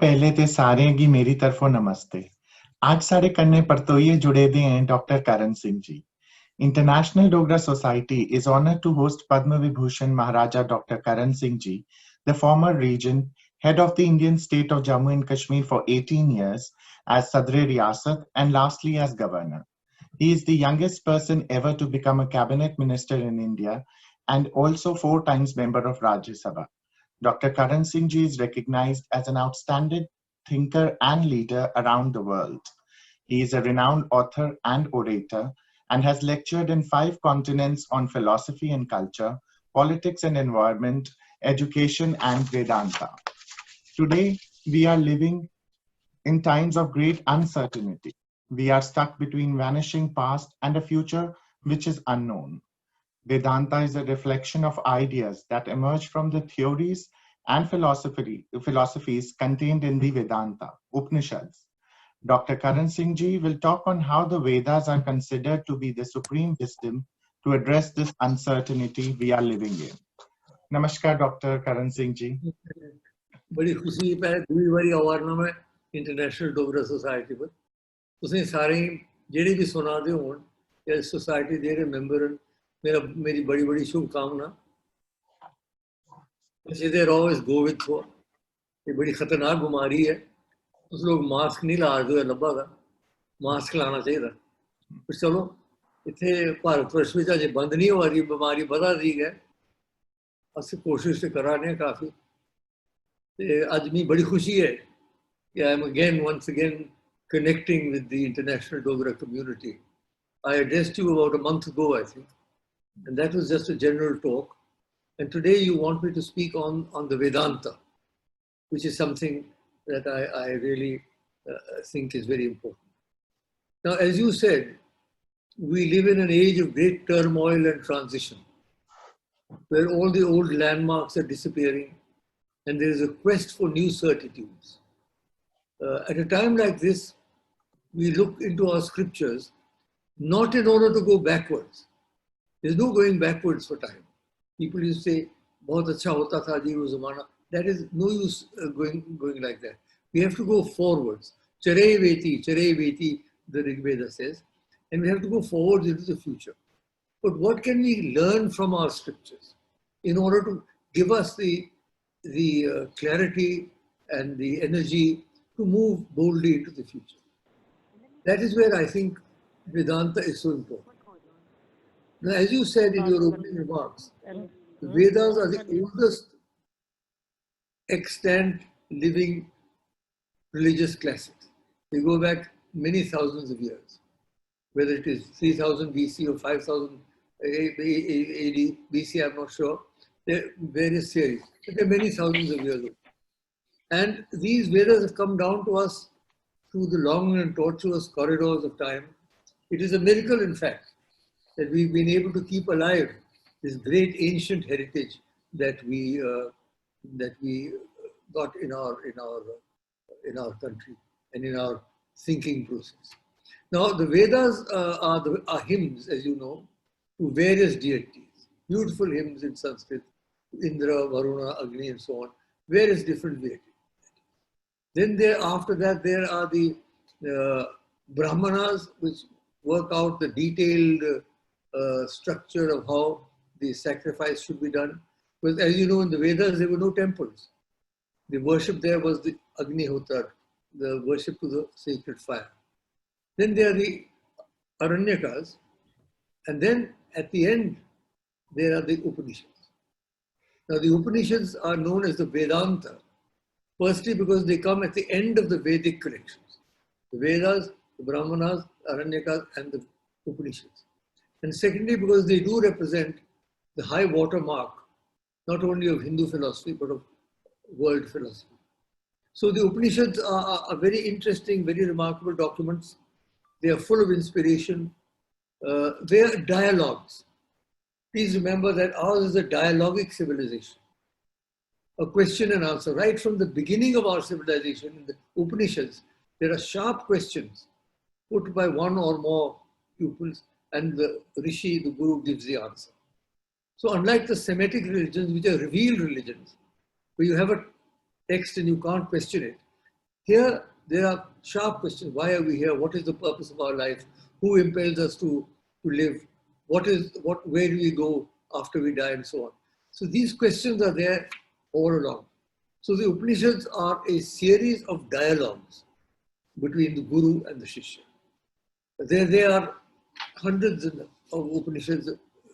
पहले ते सारे गी मेरी तरफों नमस्ते। आज सारे कन्ने परतोइए जुड़े दे हैं doctor Karan Singh ji. International Dogra Society is honored to host Padma Vibhushan Maharaja Dr. Karan Singh Ji, the former regent, head of the Indian state of Jammu and Kashmir for 18 years as Sadr Riyasat and lastly as governor. He is the youngest person ever to become a cabinet minister in India and also 4 times member of Rajya Sabha. Dr. Karan Singh Ji is recognized as an outstanding thinker and leader around the world. He is a renowned author and orator and has lectured in 5 continents on philosophy and culture, politics and environment, education and Vedanta. Today, we are living in times of great uncertainty. We are stuck between vanishing past and a future which is unknown. Vedanta is a reflection of ideas that emerge from the theories and philosophies contained in the Vedanta, Upanishads. Dr. Karan Singh Ji will talk on how the Vedas are considered to be the supreme wisdom to address this uncertainty we are living in. Namaskar, Dr. Karan Singh Ji. बड़ी खुशी है दूरी बारी आवारना में international Dogra society पर उसने सारे जेडे भी सुना दे हों या सोसाइटी दे रहे मेंबर मेरी बड़ी बड़ी शुभकामना there always go with flow ये बड़ी खतरनाक बीमारी है उस लोग मास्क नहीं ला रहे लब्भा का मास्क लाना चाहिए पर चलो इतने भारत वर्ष में अजे बंद नहीं हो रही बीमारी बधा रही है असं कोशिश तो करा रहे हैं काफ़ी आज मैं बड़ी खुशी है कि I am again once again connecting with the international Dogra community. I addressed you about a month ago, I think, and that was just a general talk. And today you want me to speak on the Vedanta, which is something that I really think is very important. Now, as you said, we live in an age of great turmoil and transition, where all the old landmarks are disappearing, and there is a quest for new certitudes. At a time like this, we look into our scriptures not in order to go backwards. There's no going backwards for time. People used to say, "Bahut acha hota tha ji wo zamana." That is no use going like that. We have to go forwards. Chare veti, the Rig Veda says, and we have to go forwards into the future. But what can we learn from our scriptures in order to give us the clarity and the energy to move boldly into the future? That is where I think Vedanta is so important. Now, as you said in your opening remarks, the Vedas are the oldest extant living religious classics. They go back many thousands of years, whether it is 3000 BC or 5000 AD BC, I'm not sure. There are various theories, but they're many thousands of years old. And these Vedas have come down to us through the long and tortuous corridors of time. It is a miracle, in fact, that we've been able to keep alive this great ancient heritage that we got in our country and in our thinking process. Now, the Vedas are hymns, as you know, to various deities. Beautiful hymns in Sanskrit, Indra, Varuna, Agni, and so on. Various different deities. Then after that, there are the Brahmanas, which work out the detailed structure of how the sacrifice should be done. Because as you know, in the Vedas, there were no temples. The worship there was the Agnihotra, the worship to the sacred fire. Then there are the Aranyakas, and then at the end, there are the Upanishads. Now, the Upanishads are known as the Vedanta, firstly because they come at the end of the Vedic collections. The Vedas, the Brahmanas, Aranyakas, and the Upanishads. And secondly, because they do represent the high watermark, not only of Hindu philosophy, but of world philosophy. So the Upanishads are very interesting, very remarkable documents. They are full of inspiration. They are dialogues. Please remember that ours is a dialogic civilization. A question and answer. Right from the beginning of our civilization, in the Upanishads, there are sharp questions put by one or more pupils, and the Rishi, the Guru, gives the answer. So unlike the Semitic religions, which are revealed religions, where you have a text and you can't question it, Here, there are sharp questions. Why are we here? What is the purpose of our life? Who impels us to live? Where do we go after we die, and so on? So these questions are there all along. So the Upanishads are a series of dialogues between the Guru and the Shishya. There are hundreds of Upanishads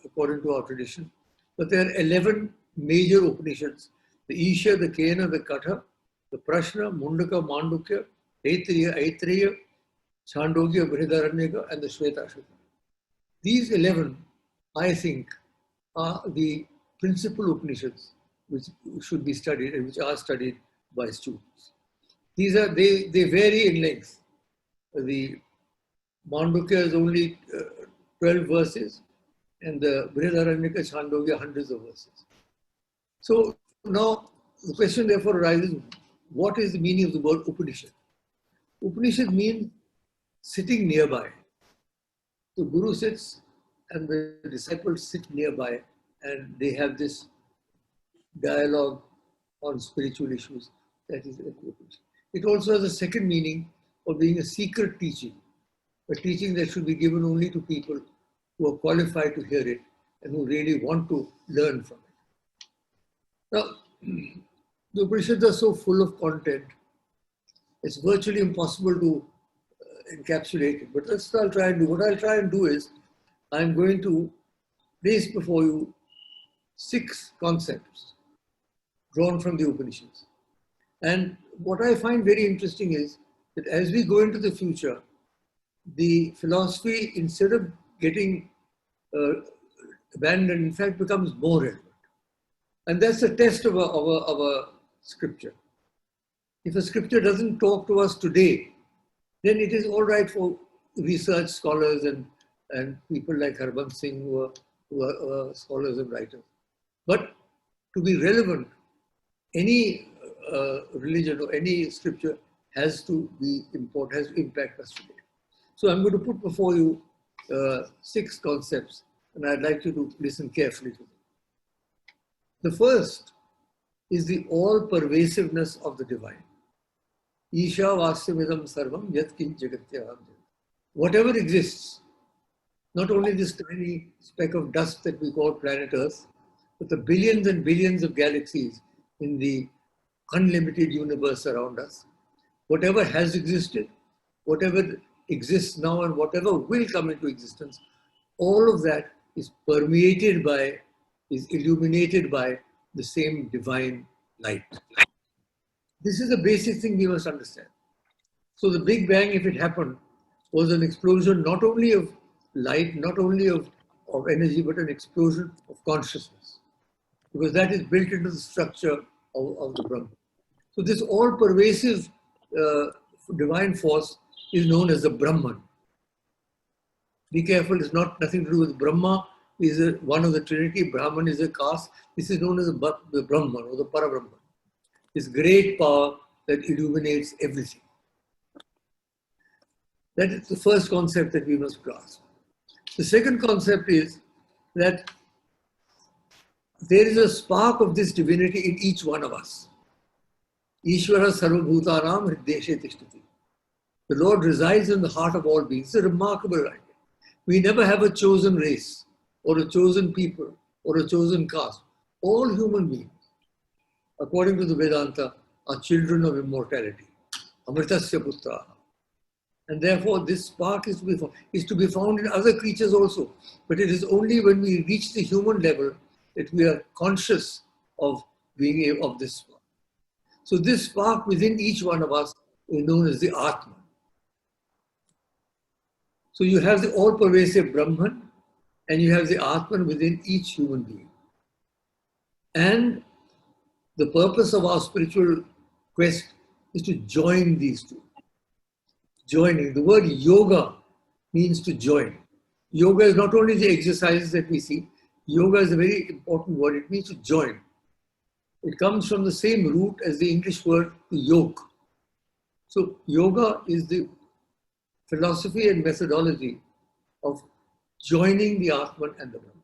according to our tradition, but there are 11 major Upanishads: the Isha, the Kena, the Katha, the Prashna, Mundaka, Mandukya, Aitreya, Chandogya, Brihadaranyaka, and the Shvetashvatara. These 11, I think, are the principal Upanishads which should be studied and which are studied by students. They vary in length. The Mandukya is only 12 verses, and the Brihadaranyaka, Chandogya, hundreds of verses. So now the question therefore arises, what is the meaning of the word Upanishad? Upanishad means sitting nearby. The Guru sits and the disciples sit nearby, and they have this dialogue on spiritual issues. That is Upanishad. It also has a second meaning of being a secret teaching, a teaching that should be given only to people who are qualified to hear it and who really want to learn from it. Now, the Upanishads are so full of content, it's virtually impossible to encapsulate it. But I'll try and do. What I'll try and do is, I'm going to place before you 6 concepts drawn from the Upanishads. And what I find very interesting is that as we go into the future, the philosophy, instead of getting abandoned, in fact becomes more relevant. And that's the test of a scripture. If a scripture doesn't talk to us today, then it is all right for research scholars and people like Harbans Singh who are scholars and writers. But to be relevant, any religion or any scripture has to be important, has to impact us today. So I'm going to put before you 6 concepts, and I'd like you to listen carefully to them. The first is the all-pervasiveness of the divine. Isha vasyamidam sarvam yat kin jagatyaham. Whatever exists, not only this tiny speck of dust that we call planet Earth, but the billions and billions of galaxies in the unlimited universe around us, whatever has existed, whatever exists now, and whatever will come into existence, all of that is permeated by, is illuminated by the same divine light. This is the basic thing we must understand. So the Big Bang, if it happened, was an explosion not only of light, not only of energy, but an explosion of consciousness, because that is built into the structure of the Brahman. So this all-pervasive divine force is known as the Brahman. Be careful, it's nothing to do with Brahma. Is one of the Trinity. Brahman is a caste. This is known as the Brahman or the Parabrahman. This great power that illuminates everything. That is the first concept that we must grasp. The second concept is that there is a spark of this divinity in each one of us. Ishvara sarvabhutanam hrideshe tishtati. The Lord resides in the heart of all beings. It's a remarkable idea. We never have a chosen race or a chosen people or a chosen caste. All human beings, according to the Vedanta, are children of immortality. Amritasya putra. And therefore this spark is to be found in other creatures also. But it is only when we reach the human level that we are conscious of being of this spark. So this spark within each one of us is known as the Atman. So you have the all-pervasive Brahman and you have the Atman within each human being. And the purpose of our spiritual quest is to join these two. Joining. The word yoga means to join. Yoga is not only the exercises that we see. Yoga is a very important word. It means to join. It comes from the same root as the English word to yoke. So yoga is the philosophy and methodology of joining the Atman and the Brahman.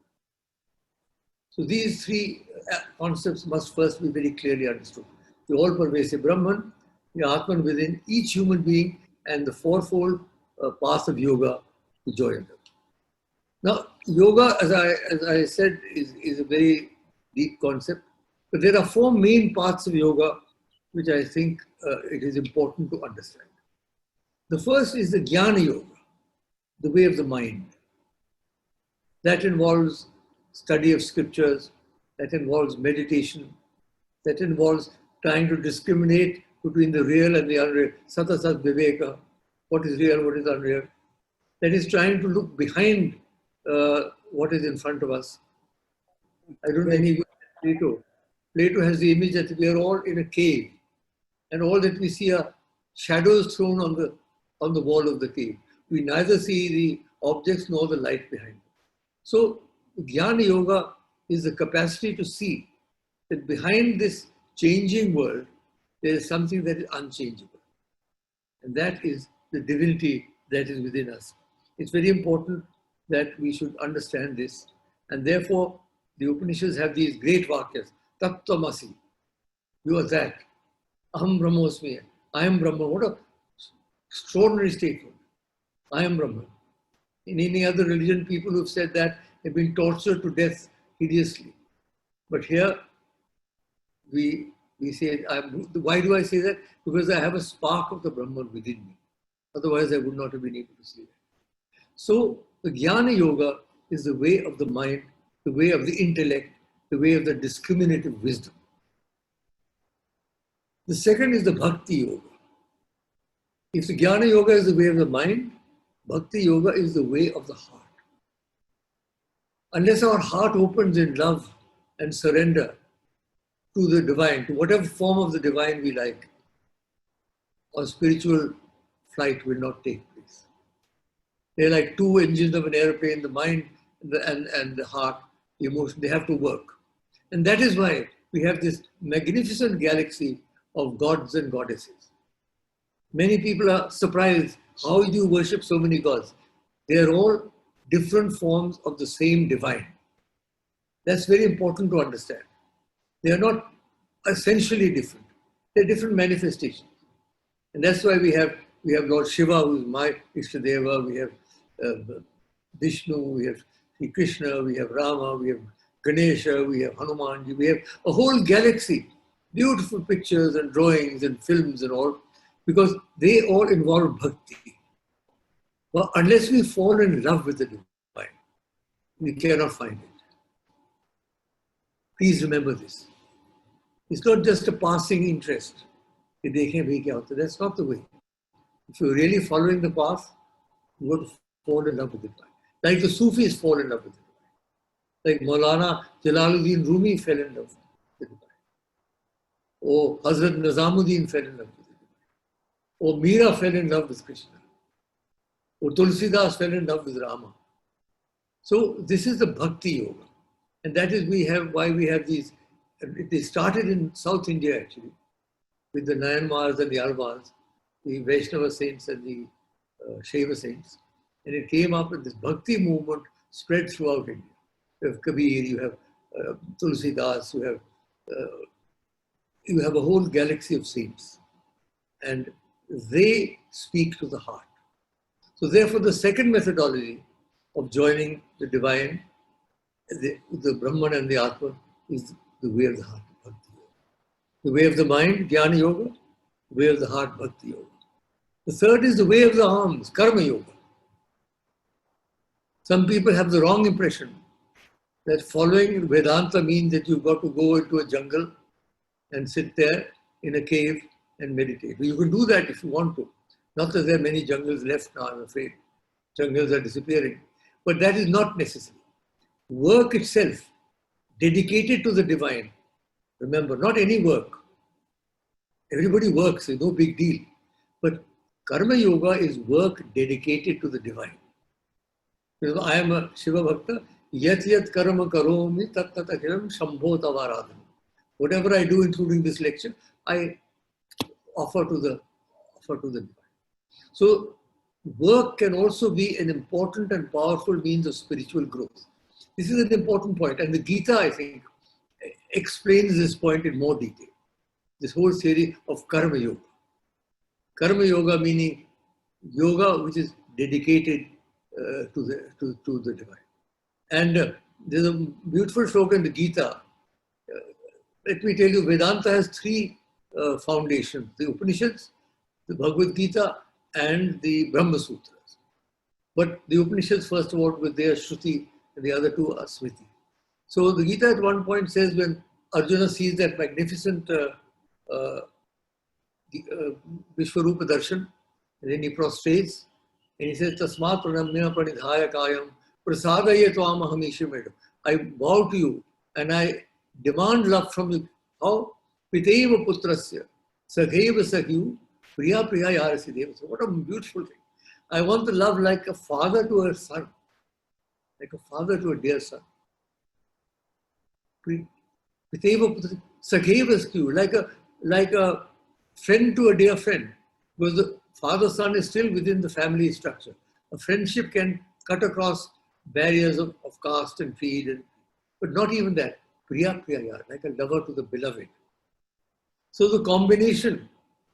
So these 3 concepts must first be very clearly understood. The all-pervasive Brahman, the Atman within each human being, and the fourfold path of yoga to join them. Now, yoga, as I said, is a very deep concept, but there are four main parts of yoga which I think it is important to understand. The first is the Jnana Yoga, the way of the mind. That involves study of scriptures, that involves meditation, that involves trying to discriminate between the real and the unreal, Sata Sat Viveka, what is real, what is unreal. That is trying to look behind what is in front of us. I don't know any Plato. Plato has the image that we are all in a cave, and all that we see are shadows thrown on the wall of the cave. We neither see the objects nor the light behind them. So Jnana Yoga is the capacity to see that behind this changing world, there is something that is unchangeable. And that is the divinity that is within us. It's very important that we should understand this. And therefore, the Upanishads have these great vakyas. Tattvamasi, you are that. Aham Brahmosmi, I am Brahman. What an extraordinary statement. I am Brahman. In any other religion, people who have said that have been tortured to death hideously. But here, we say, why do I say that? Because I have a spark of the Brahman within me. Otherwise, I would not have been able to say that. So, the Jnana Yoga is the way of the mind, the way of the intellect, the way of the discriminative wisdom. The second is the Bhakti Yoga. If the Jnana Yoga is the way of the mind, Bhakti Yoga is the way of the heart. Unless our heart opens in love and surrender to the divine, to whatever form of the divine we like, our spiritual flight will not take place. They're like two engines of an airplane, the mind and the heart, the emotion, they have to work. And that is why we have this magnificent galaxy of gods and goddesses. Many people are surprised, how do you worship so many gods? They are all different forms of the same divine. That's very important to understand. They are not essentially different. They're different manifestations. And that's why we have Lord Shiva, who is my Ishtadeva, we have Vishnu, we have Sri Krishna, we have Rama, we have Ganesha, we have Hanumanji, we have a whole galaxy, beautiful pictures and drawings and films and all, because they all involve bhakti. But unless we fall in love with the divine, we cannot find it. Please remember this. It's not just a passing interest. That's not the way. If you're really following the path, you got to fall in love with the divine. Like the Sufis fall in love with the divine. Like Maulana Jalaluddin Rumi fell in love with the divine. Or Hazrat Nizamuddin fell in love with the divine. Or Meera fell in love with Krishna. Or Tulsidas fell in love with Rama. So this is the Bhakti Yoga. And that is why we have these. They started in South India actually, with the Nayanmars and the Alvars, the Vaishnava saints and the Shaiva saints. And it came up and this Bhakti movement spread throughout India. You have Kabir, you have Tulsidas, you have a whole galaxy of saints. And they speak to the heart. So therefore the second methodology of joining the divine, the Brahman and the Atman, is the way of the heart, Bhakti Yoga. The way of the mind, Jnana Yoga. The way of the heart, Bhakti Yoga. The third is the way of the arms, Karma Yoga. Some people have the wrong impression that following Vedanta means that you've got to go into a jungle and sit there in a cave and meditate. You can do that if you want to. Not that there are many jungles left now, I'm afraid. Jungles are disappearing. But that is not necessary. Work itself, dedicated to the divine. Remember, not any work. Everybody works, it's no big deal. But Karma Yoga is work dedicated to the divine. Because I am a Shiva Bhakta, yat yat karma karomi tat tat akhiram shambho tavaradham. Whatever I do, including this lecture, I offer to the divine. So work can also be an important and powerful means of spiritual growth. This is an important point, and the Gita, I think, explains this point in more detail. This whole theory of Karma Yoga. Karma yoga meaning yoga which is dedicated to the divine. And there's a beautiful slogan in the Gita. Let me tell you, Vedanta has three foundations: the Upanishads, the Bhagavad Gita, and the Brahma Sutras. But the Upanishads, first of all, with their Shruti, and the other two are Smriti. So the Gita at one point says, when Arjuna sees that magnificent Vishwarupa Darshan, and then he prostrates, and he says, Tasmat pranamya pranidhaya kayam prasadaya tvamaham ishimedam. I bow to you and I demand love from you. How? Piteva putrasya sagheva sakyu priya priya yarasi devasa. What a beautiful thing. I want to love like a father to a son, like a father to a dear son. Piteva putrasya sagheva sakyu, like a friend to a dear friend. Because the father-son is still within the family structure. A friendship can cut across barriers of caste and creed, but not even that. Priya priya, like a lover to the beloved. So the combination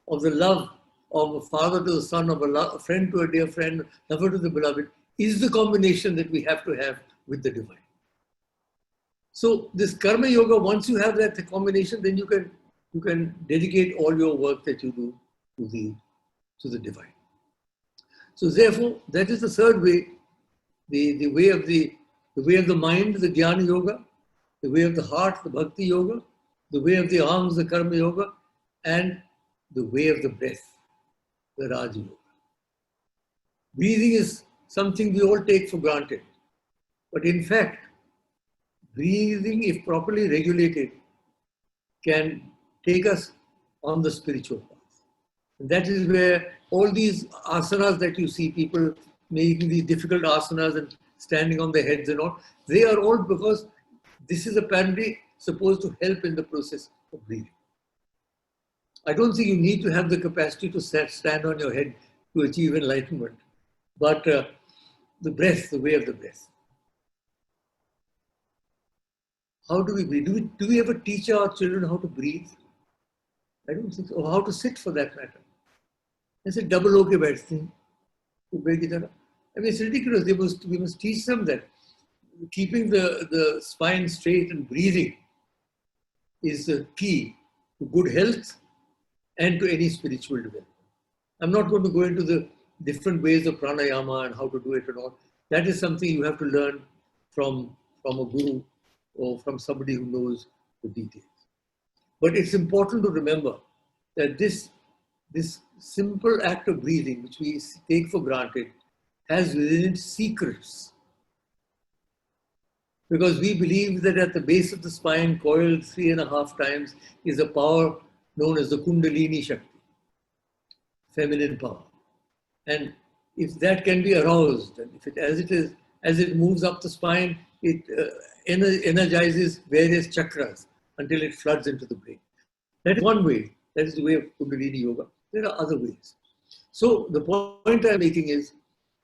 of the love of a father to the son, of a friend to a dear friend, lover to the beloved, is the combination that we have to have with the divine. So this karma yoga, once you have that combination, then you can dedicate all your work that you do to the divine. So therefore, that is the third way, the way of the mind, the jnana yoga, the way of the heart, the bhakti yoga, the way of the arms, the karma yoga, and the way of the breath, the raja yoga. Breathing is something we all take for granted. But in fact, breathing, if properly regulated, can take us on the spiritual path. And that is where all these asanas that you see, people making these difficult asanas and standing on their heads and all, they are all because this is apparently supposed to help in the process of breathing. I don't think you need to have the capacity to stand on your head to achieve enlightenment, but the breath, the way of the breath. How do we breathe? Do we ever teach our children how to breathe? I don't think so. Or how to sit, for that matter. ऐसे double होके बैठते हैं ऊपर की तरफ. I mean, it's ridiculous. We must teach them that keeping the spine straight and breathing is the key to good health and to any spiritual development. I'm not going to go into the different ways of pranayama and how to do it and all. That is something you have to learn from a guru or from somebody who knows the details. But it's important to remember that this simple act of breathing, which we take for granted, has within it secrets. Because we believe that at the base of the spine, coiled 3.5 times, is a power known as the Kundalini Shakti, feminine power. And if that can be aroused, and if it, as it moves up the spine, it energizes various chakras until it floods into the brain. That is one way. That is the way of Kundalini Yoga. There are other ways. So the point I'm making is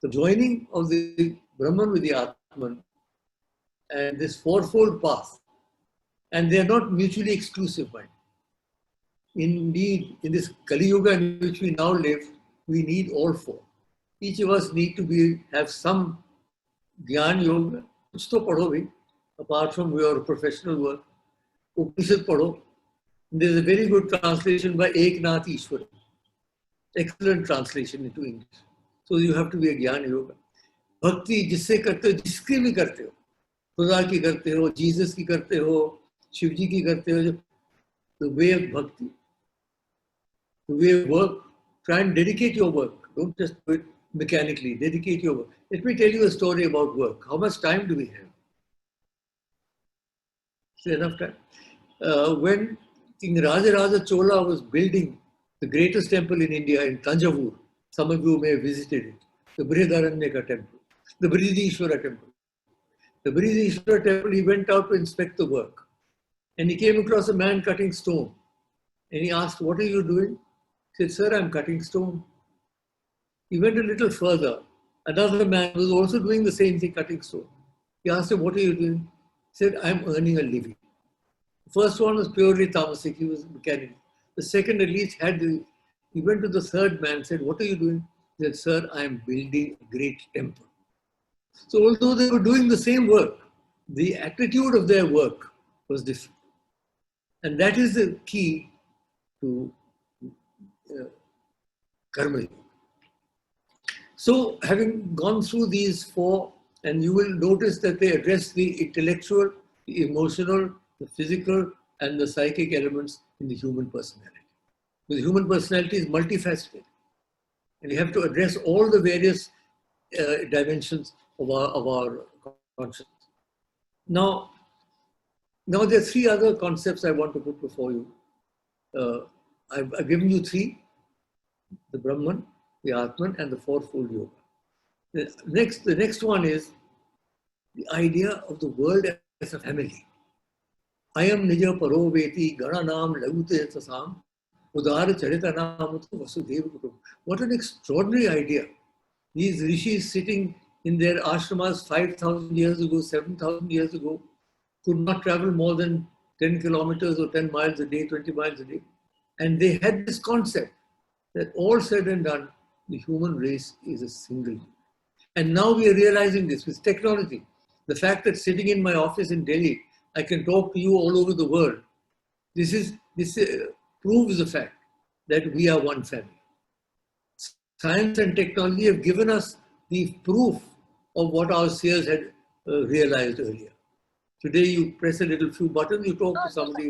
the joining of the Brahman with the Atman and this fourfold path, and they are not mutually exclusive, mind. Indeed, in this Kali Yuga in which we now live, we need all four. Each of us need to have some Gyan Yoga, kuch to padho bhi, apart from your professional work. Upanishad padho. There is a very good translation by Eknath Ishwar. Excellent translation into English. So you have to be a Gyan Yoga. Bhakti jisse karte ho, jiske bhi karte ho. Khuda ki karte ho, Jesus ki karte ho, Shivji ki karte ho. The way of bhakti, the way of work, try and dedicate your work. Don't just do it mechanically. Dedicate your work. Let me tell you a story about work. How much time do we have? Is there enough time? When King Rajaraja Chola was building the greatest temple in India, in Tanjavur, some of you may have visited it, the Brihadaranyaka temple, the Brihadishwara temple. The Brihadishwara temple, he went out to inspect the work. And he came across a man cutting stone. And he asked, "What are you doing?" He said, "Sir, I'm cutting stone." He went a little further. Another man was also doing the same thing, cutting stone. He asked him, "What are you doing?" He said, "I'm earning a living." The first one was purely tamasic, he was mechanical. The second at least had the He went to the third man, said, "What are you doing?" He said, "Sir, I am building a great temple." So although they were doing the same work, the attitude of their work was different. And that is the key to Karma Yoga. So having gone through these four, and you will notice that they address the intellectual, the emotional, the physical, and the psychic elements in the human personality. The human personality is multifaceted, and you have to address all the various dimensions of our consciousness. Now there are three other concepts I want to put before you. I've given you three: the Brahman, the Atman, and the Fourfold Yoga. The next one is the idea of the world as a family. Ayam nija paro veti gananam lagute tasam udara charitanam vasudeva kutum. What an extraordinary idea. These rishis sitting in their ashramas 5,000 years ago, 7,000 years ago, could not travel more than 10 kilometers or 10 miles a day, 20 miles a day. And they had this concept that all said and done, the human race is a single unit. And now we are realizing this with technology. The fact that sitting in my office in Delhi, I can talk to you all over the world. This proves the fact that we are one family. Science and technology have given us the proof of what our seers had realized earlier. Today, you press a little few buttons, you talk to somebody.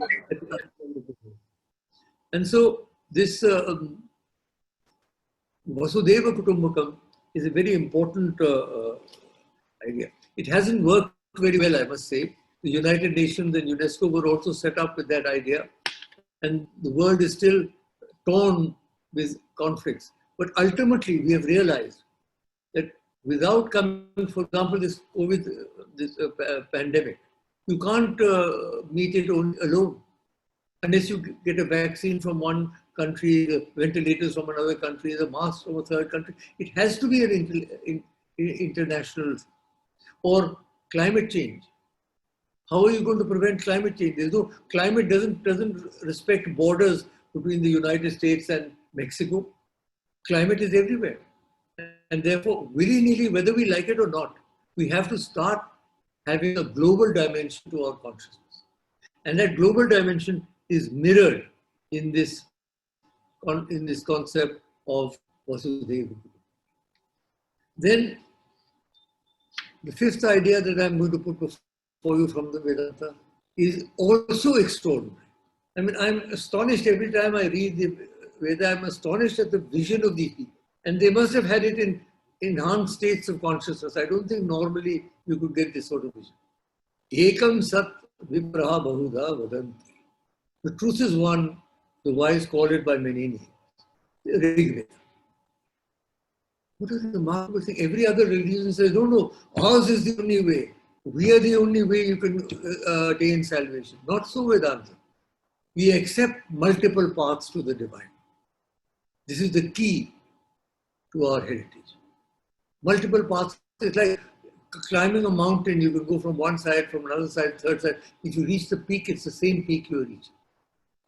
And so this Vasudeva Kutumbakam is a very important idea. It hasn't worked very well, I must say. The United Nations and UNESCO were also set up with that idea, and the world is still torn with conflicts. But ultimately, we have realized that without coming, for example, this COVID, pandemic, you can't meet it alone. Unless you get a vaccine from one country, the ventilators from another country, the masks from a third country. It has to be an international. Or climate change. How are you going to prevent climate change? There's no, climate doesn't respect borders between the United States and Mexico. Climate is everywhere. And therefore, willy-nilly, whether we like it or not, we have to start having a global dimension to our consciousness. And that global dimension is mirrored in this concept of Vasudeva. Then, the fifth idea that I'm going to put before you from the Vedanta is also extraordinary. I mean, I'm astonished every time I read the Veda, I'm astonished at the vision of these people. And they must have had it in enhanced states of consciousness. I don't think normally you could get this sort of vision. Ekam sat vipraha bahuda vadanti. The truth is one, the wise call it by many names. Rigveda. What is the remarkable thing? Every other religion says, no, ours is the only way. We are the only way you can attain salvation. Not so Vedanta. We accept multiple paths to the divine. This is the key to our heritage. Multiple paths. It's like climbing a mountain. You can go from one side, from another side, third side. If you reach the peak, it's the same peak you are reaching.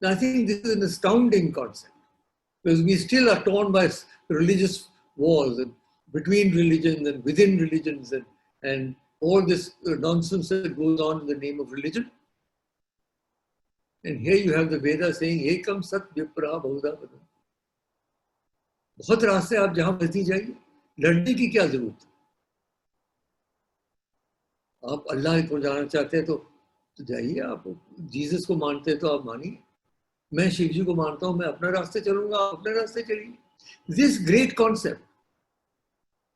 Now, I think this is an astounding concept because we still are torn by religious wars and between religions and within religions and all this nonsense that goes on in the name of religion. And here you have the Veda saying, Ekam sat vipra bahuda vadanti. बहुत रास्ते आप जहां बहती जाइए, लड़ने की क्या जरूरत है? आप अल्लाह को जाना चाहते हैं तो जाइए, आप जीसस को मानते हैं तो आप मानिए. मैं शिव जी को मानता हूं, मैं अपने रास्ते चलूंगा, आप अपने रास्ते चलिए. This great concept,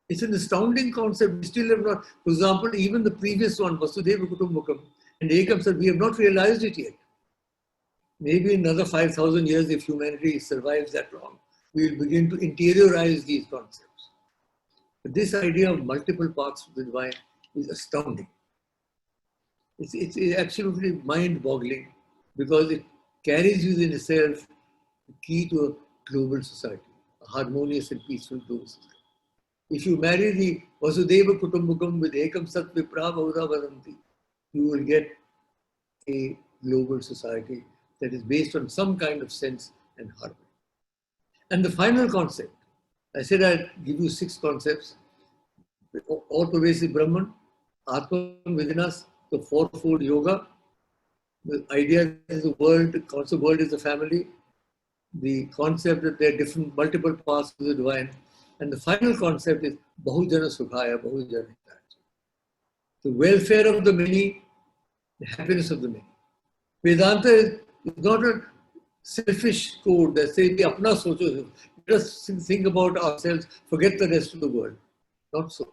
it's an astounding concept. We still have not, for example, even the previous one, Vasudeva Kutumbakam and Ekam Sat, we have not realized it yet. Maybe in another 5,000 years, if humanity survives that long, we will begin to interiorize these concepts. But this idea of multiple paths to the divine is astounding. It's absolutely mind-boggling because it carries within itself the key to a global society, a harmonious and peaceful global society. If you marry the Vasudeva Kutumbakam with Ekam Sat Vipra Bahuda Vadanti, you will get a global society that is based on some kind of sense and harmony. And the final concept, I said I'd give you 6 concepts. All pervasive Brahman, Atman within us, the fourfold yoga, the idea is the world, the concept of world is the family, the concept that there are different, multiple parts of the divine, and the final concept is Bahujana Sukhaya, Bahujana Hitaya. The welfare of the many, the happiness of the many. Vedanta is not a selfish code that says, apna socho, just think about ourselves, forget the rest of the world. Not so.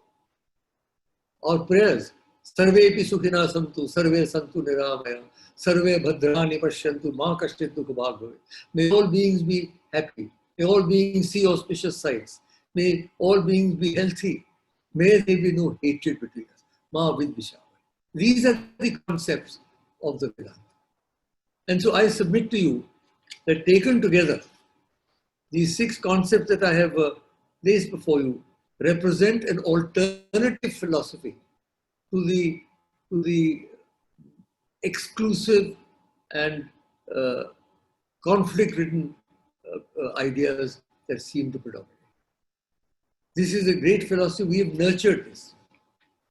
Our prayers, Sarvepi Sukhina Santu, Sarve Santu Niramaya, Sarve Bhadrani Pashyantu, Ma Kashtit Dukha Bhagave. May all beings be happy. May all beings see auspicious sights. May all beings be healthy. May there be no hatred between us. Ma Vid Vishava. These are the concepts of the Vedanta. And so I submit to you that taken together, these 6 concepts that I have placed before you represent an alternative philosophy to the exclusive and conflict-ridden ideas that seem to predominate. This is a great philosophy. We have nurtured this.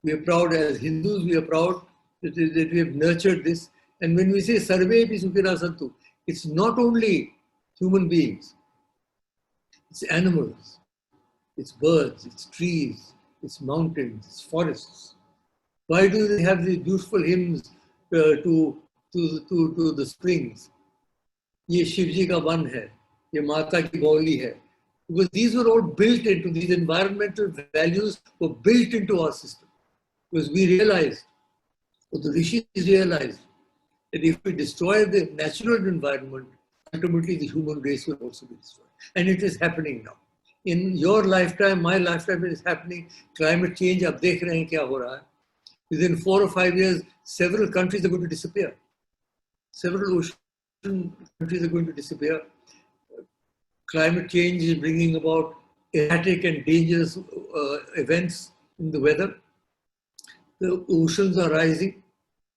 We are proud as Hindus. We are proud that we have nurtured this. And when we say Sarvepi Sukhina Santu, it's not only human beings. It's animals. It's birds. It's trees. It's mountains. It's forests. Why do they have these beautiful hymns to the springs? ये शिव जी का one है, ये माता की बावली है. Because these were all built into, these environmental values were built into our system. Because we realized, or the rishis realized, that if we destroy the natural environment, ultimately the human race will also be destroyed. And it is happening now. In your lifetime, my lifetime, it is happening. Climate change, ab dekh rahe hain kya ho raha hai. Within 4 or 5 years, several countries are going to disappear. Several ocean countries are going to disappear. Climate change is bringing about erratic and dangerous events in the weather. The oceans are rising.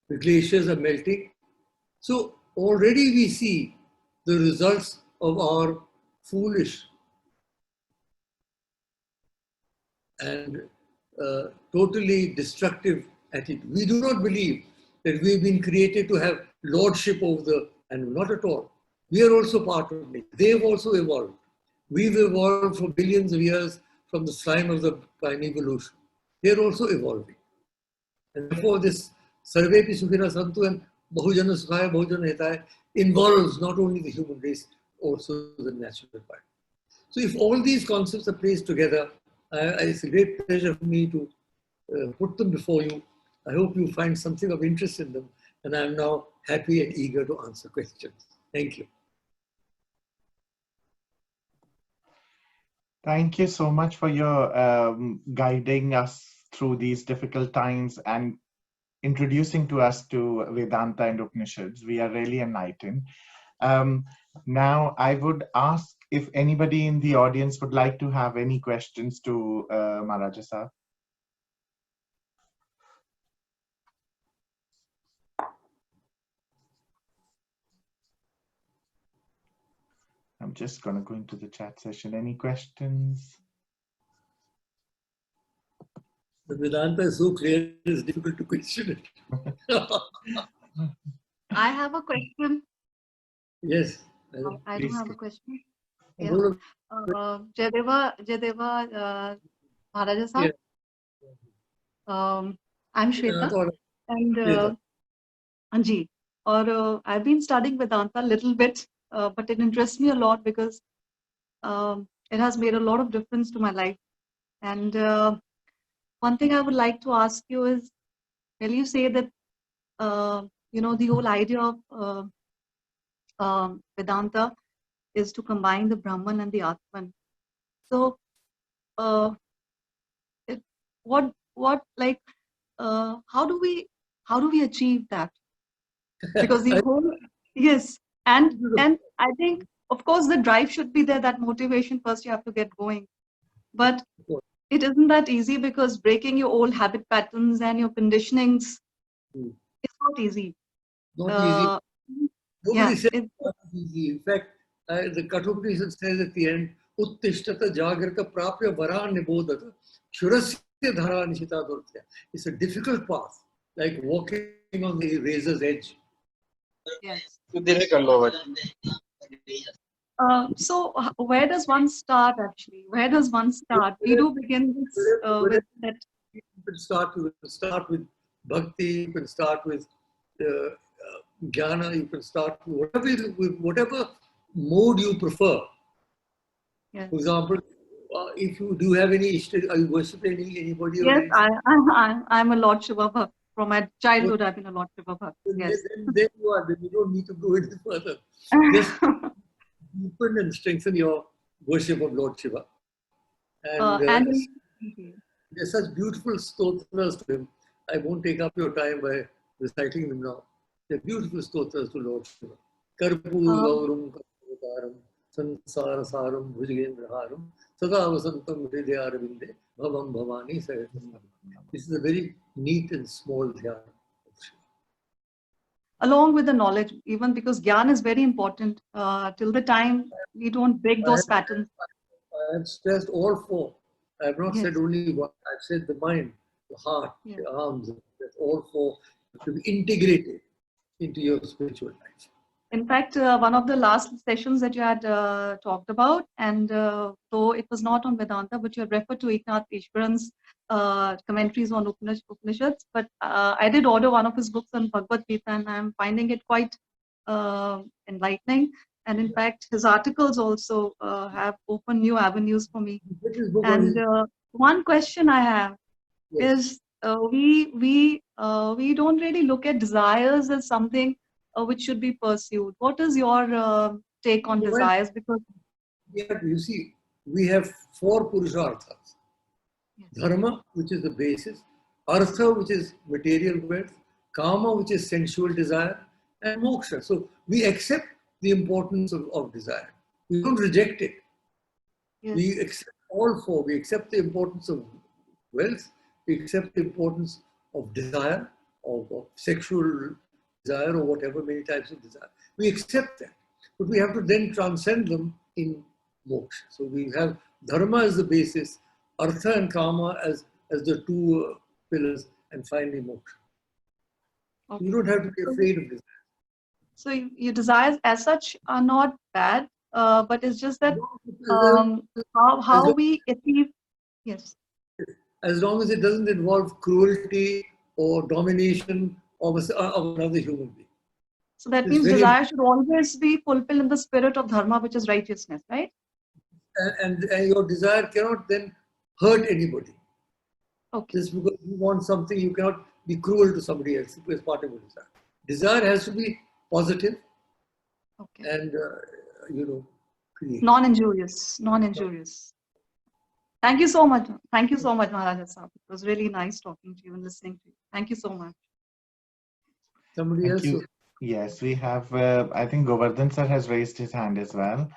The glaciers are melting. So already we see the results of our foolish and totally destructive attitude. We do not believe that we've been created to have lordship over the animal. Not at all. We are also part of it. They've also evolved. We've evolved for billions of years from the slime of the primeval ocean. They're also evolving. And therefore this Sarvepi Sukhina Santu and Bahujana Sukhaya, Bahujana Hitaya involves not only the human race, also the natural environment. So if all these concepts are placed together, it's a great pleasure for me to put them before you. I hope you find something of interest in them, and I'm now happy and eager to answer questions. Thank you. Thank you so much for your guiding us through these difficult times and introducing to us to Vedanta and Upanishads. We are really enlightened. Now, I would ask if anybody in the audience would like to have any questions to Maharaja Sahib. I'm just going to go into the chat session. Any questions? The Vedanta is so clear, it's difficult to question it. I have a question. Yes. I do have a question. Yeah. Yeah. Jayadeva Maharaja Sahib. I'm Shweta. And Anji. I've been studying Vedanta a little bit, but it interests me a lot because it has made a lot of difference to my life. And one thing I would like to ask you is, when you say that, the whole idea of Vedanta is to combine the Brahman and the Atman. So, how do we achieve that? Because the whole, yes, and I think, of course, the drive should be there, that motivation. First, you have to get going, but it isn't that easy, because breaking your old habit patterns and your conditionings is not easy. Not easy. Nobody says it's not easy. In fact, the Kathopanishad says at the end, उत्तिष्ठत जागृत प्राप्य वरा निबोधत क्षुरस्य धरा Nishita दुर्त्या. It's a difficult path, like walking on the razor's edge. Yes. So where does one start actually? Where does one start? We do begin with that. You can start with bhakti, you can start with jnana, you can start with whatever mode you prefer. Yes. For example, if you do have any Ishta, are you worshipping anybody? Yes, I'm a Lord Shiva Bhakt. From my childhood, I've been a Lord Shiva Bhakt. Yes. Then you are. Then you don't need to go any further. Just deepen and strengthen your worship of Lord Shiva. And there's such beautiful stotras to him. I won't take up your time by reciting them now. They're beautiful stotras to Lord Shiva. Karpuru gauram karputaram sansara saram bhujagendraharam sada vasantam hridayarvinde bhavam bhavani sayatam. This is a very neat and small dhyana. Along with the knowledge, even because Gyan is very important, till the time we don't break those patterns. I have stressed all four. I have not said only one. I've said the mind, the heart, the arms. That's all four to be integrated into your spiritual life. In fact, one of the last sessions that you had talked about, and though it was not on Vedanta, but you had referred to Eknath Ishwaran's commentaries on Upanishads, but I did order one of his books on Bhagavad Gita, and I'm finding it quite enlightening. And in fact, his articles also have opened new avenues for me. And one question I have is, we don't really look at desires as something which should be pursued. What is your take on desires? Because you see, we have four purusharthas. Dharma, which is the basis, artha, which is material wealth, kama, which is sensual desire, and moksha. So we accept the importance of desire. We don't reject it. We accept all four. We accept the importance of wealth, we accept the importance of desire, of sexual desire, or whatever, many types of desire. We accept that. But we have to then transcend them in moksha. So we have dharma as the basis, artha and kama as the two pillars, and finally moksha. Okay. You don't have to be afraid of desire. So your desires as such are not bad, but it's just that how we achieve, as long as it doesn't involve cruelty or domination of another human being. So that means desire should always be fulfilled in the spirit of dharma, which is righteousness, right? And your desire cannot then hurt anybody. Okay. Just because you want something, you cannot be cruel to somebody else as part of your desire. Desire has to be positive, and non-injurious. Thank you so much. Thank you so much, Maharaja Sahib. It was really nice talking to you and listening to you. Thank you so much. Somebody else? Yes, we have, I think Govardhan sir has raised his hand as well.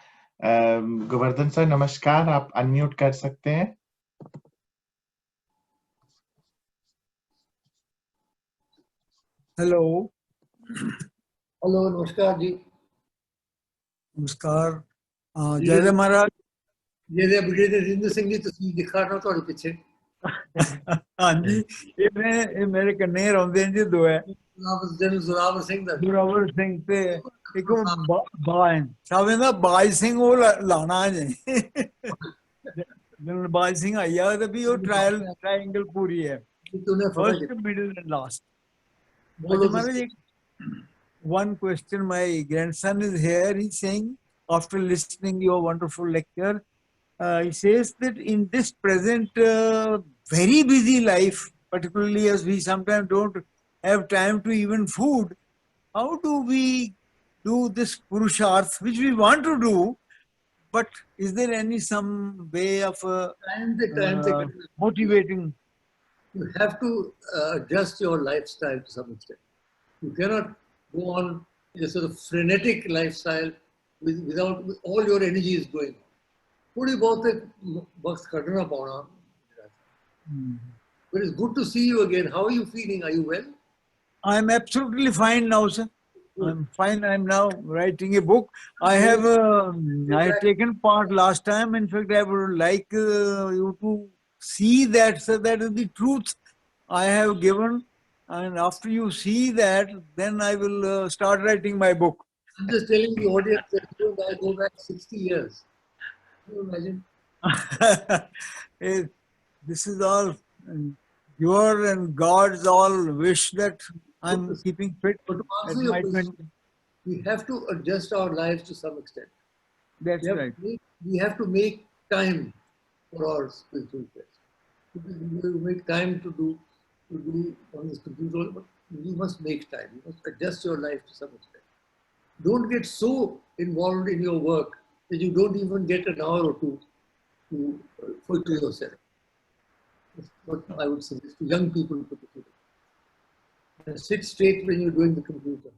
Govardhan sir, namaskar. आप unmute कर सकते हैं? Hello. Hello, namaskar ji. Namaskar. Jai Maharaj. ये ब्रिजेंद्र सिंह जी तस्वीर दिखा रहा ਤੁਹਾਡੇ ਪਿੱਛੇ ਹਾਂਜੀ ਇਹ ਮੇਰੇ ਕੰਨੇ ਰੋਂਦੇ ਜੀ ਦੋ ਹੈ ਜ਼ੋਰਾਵਰ ਸਿੰਘ ਦਾ ਜ਼ੋਰਾਵਰ ਸਿੰਘ ਤੇ ਇੱਕ ਬਾਜ ਸਾਵੇਂ ਦਾ ਬਾਜ ਸਿੰਘ ਉਹ ਲਾਣਾ ਜੇ ਜਦੋਂ ਬਾਜ ਸਿੰਘ ਆਇਆ ਤੇ ਵੀ ਉਹ ਟ੍ਰਾਇੰਗਲ ਪੂਰੀ ਹੈ first middle and last one question, my grandson is here, he's saying after listening your wonderful lecture, he says that in this present very busy life, particularly as we sometimes don't have time to even food, how do we do this purusharth which we want to do, but is there any some way of motivating? You have to adjust your lifestyle to some extent. You cannot go on a sort of frenetic lifestyle without all your energy is going on. थोड़ी बहुत वक्त कटना पाना. But it's good to see you again. How are you feeling? Are you well? I am absolutely fine now, sir. I'm fine. I'm now writing a book. I have taken part last time. In fact, I would like you to see that, so that is the truth I have given. And after you see that, then I will start writing my book. I'm just telling the audience that you and I go back 60 years. Can you imagine? This is all your and God's all wish that I'm keeping fit. But to at answer your my question, 20. we have to adjust our lives to some extent. That's We have, right. we have to make time for our spiritual quest. We make time to do on this computer, but you must make time. You must adjust your life to some extent. Don't get so involved in your work that you don't even get an hour or two to yourself. That's what I would suggest to young people particularly. And sit straight when you're doing the computer.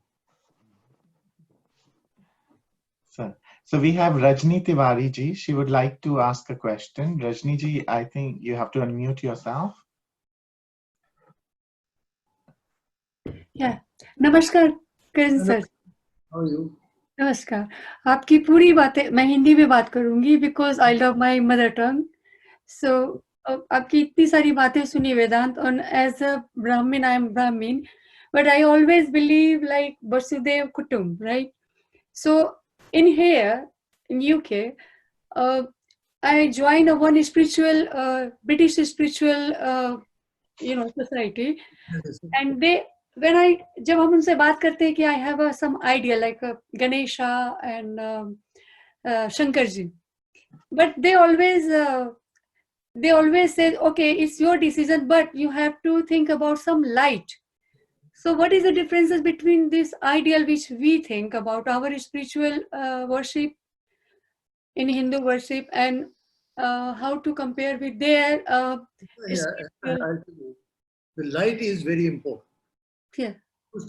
So we have Rajni Tiwari ji. She would like to ask a question. Rajni ji, I think you have to unmute yourself. Yeah. नमस्कार करण sir. How are you? नमस्कार. आपकी पूरी बातें मैं हिंदी में बात करूंगी because I love my mother tongue. So आपकी इतनी सारी बातें सुनी वेदांत, and as a Brahmin I am Brahmin, but I always believe like Vasudev Kutum, right? So in here in UK, I joined one spiritual British spiritual society, and जब हम उनसे बात करते हैं कि I have some idea like Ganesha and Shankar ji, but they always say, okay, it's your decision, but you have to think about some light. So what is the differences between this ideal which we think about our spiritual worship in Hindu worship, and how to compare with their I'll tell you. The light is very important. Yeah. They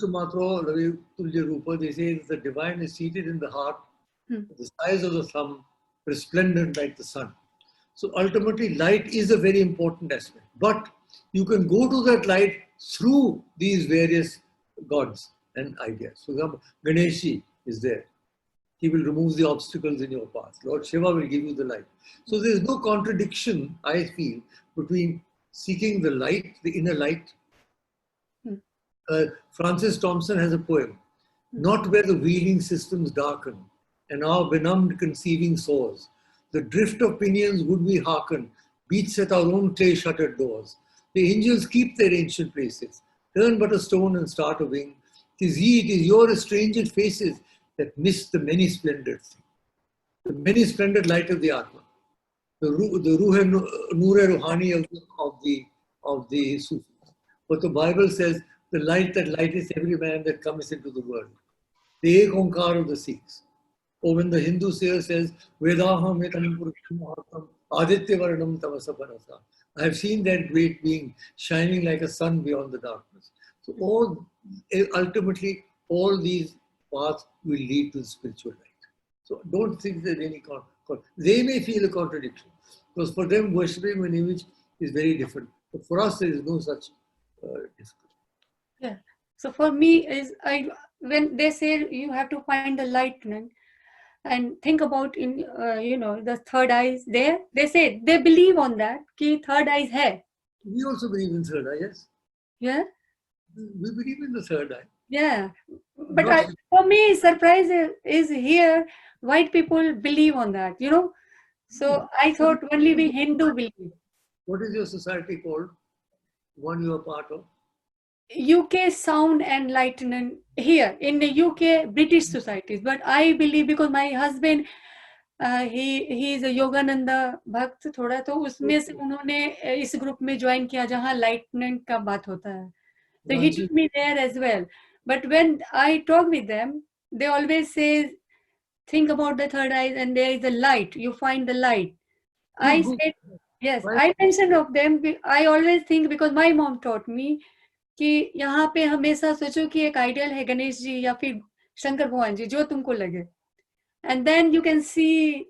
say the divine is seated in the heart, the size of the thumb, resplendent like the sun. So ultimately, light is a very important aspect. But you can go to that light through these various gods and ideas. For example, Ganeshi is there. He will remove the obstacles in your path. Lord Shiva will give you the light. So there is no contradiction, I feel, between seeking the light, the inner light. Francis Thompson has a poem, not where the wheeling systems darken and our benumbed conceiving soars. The drift of pinions would we hearken, beats at our own clay-shuttered doors. The angels keep their ancient places, turn but a stone and start a wing. 'Tis ye, 'tis your estranged faces that miss the many-splendid thing. The many-splendid light of the Atma, the Ruh Noor Ruhani of the Sufis. But the Bible says, the light that lighteth every man that cometh into the world. The Ek Onkar of the Sikhs. Or when the Hindu seer says, Vedaham etam purusham mahatam aditya varanam tamasa panasa. I have seen that great being shining like a sun beyond the darkness. So ultimately, all these paths will lead to spiritual light. So don't think there's any they may feel a contradiction, because for them worshipping an image is very different. But for us, there is no such difficulty. Yeah. So for me, when they say you have to find the lightning and think about in the third eyes there, they say they believe on that ki third eyes hai. We also believe in third eye, yes. Yeah. We believe in the third eye. Yeah. But for me, surprise is here. White people believe on that, So I thought only we Hindu believe. What is your society called? One you are part of? UK Sound and Enlightenment here in the UK British societies, but I believe because my husband he is a Yogananda भक्त थोड़ा, तो उसमें से उन्होंने इस group में join किया जहाँ enlightenment का बात होता है. So he took me there as well. But when I talk with them, they always say, think about the third eye and there is a light. You find the light. I said yes. I mentioned of them. I always think because my mom taught me कि यहाँ पे हमेशा सोचो कि एक ideal है गणेश जी या फिर शंकर भगवान जी, जो तुमको लगे, and then you can see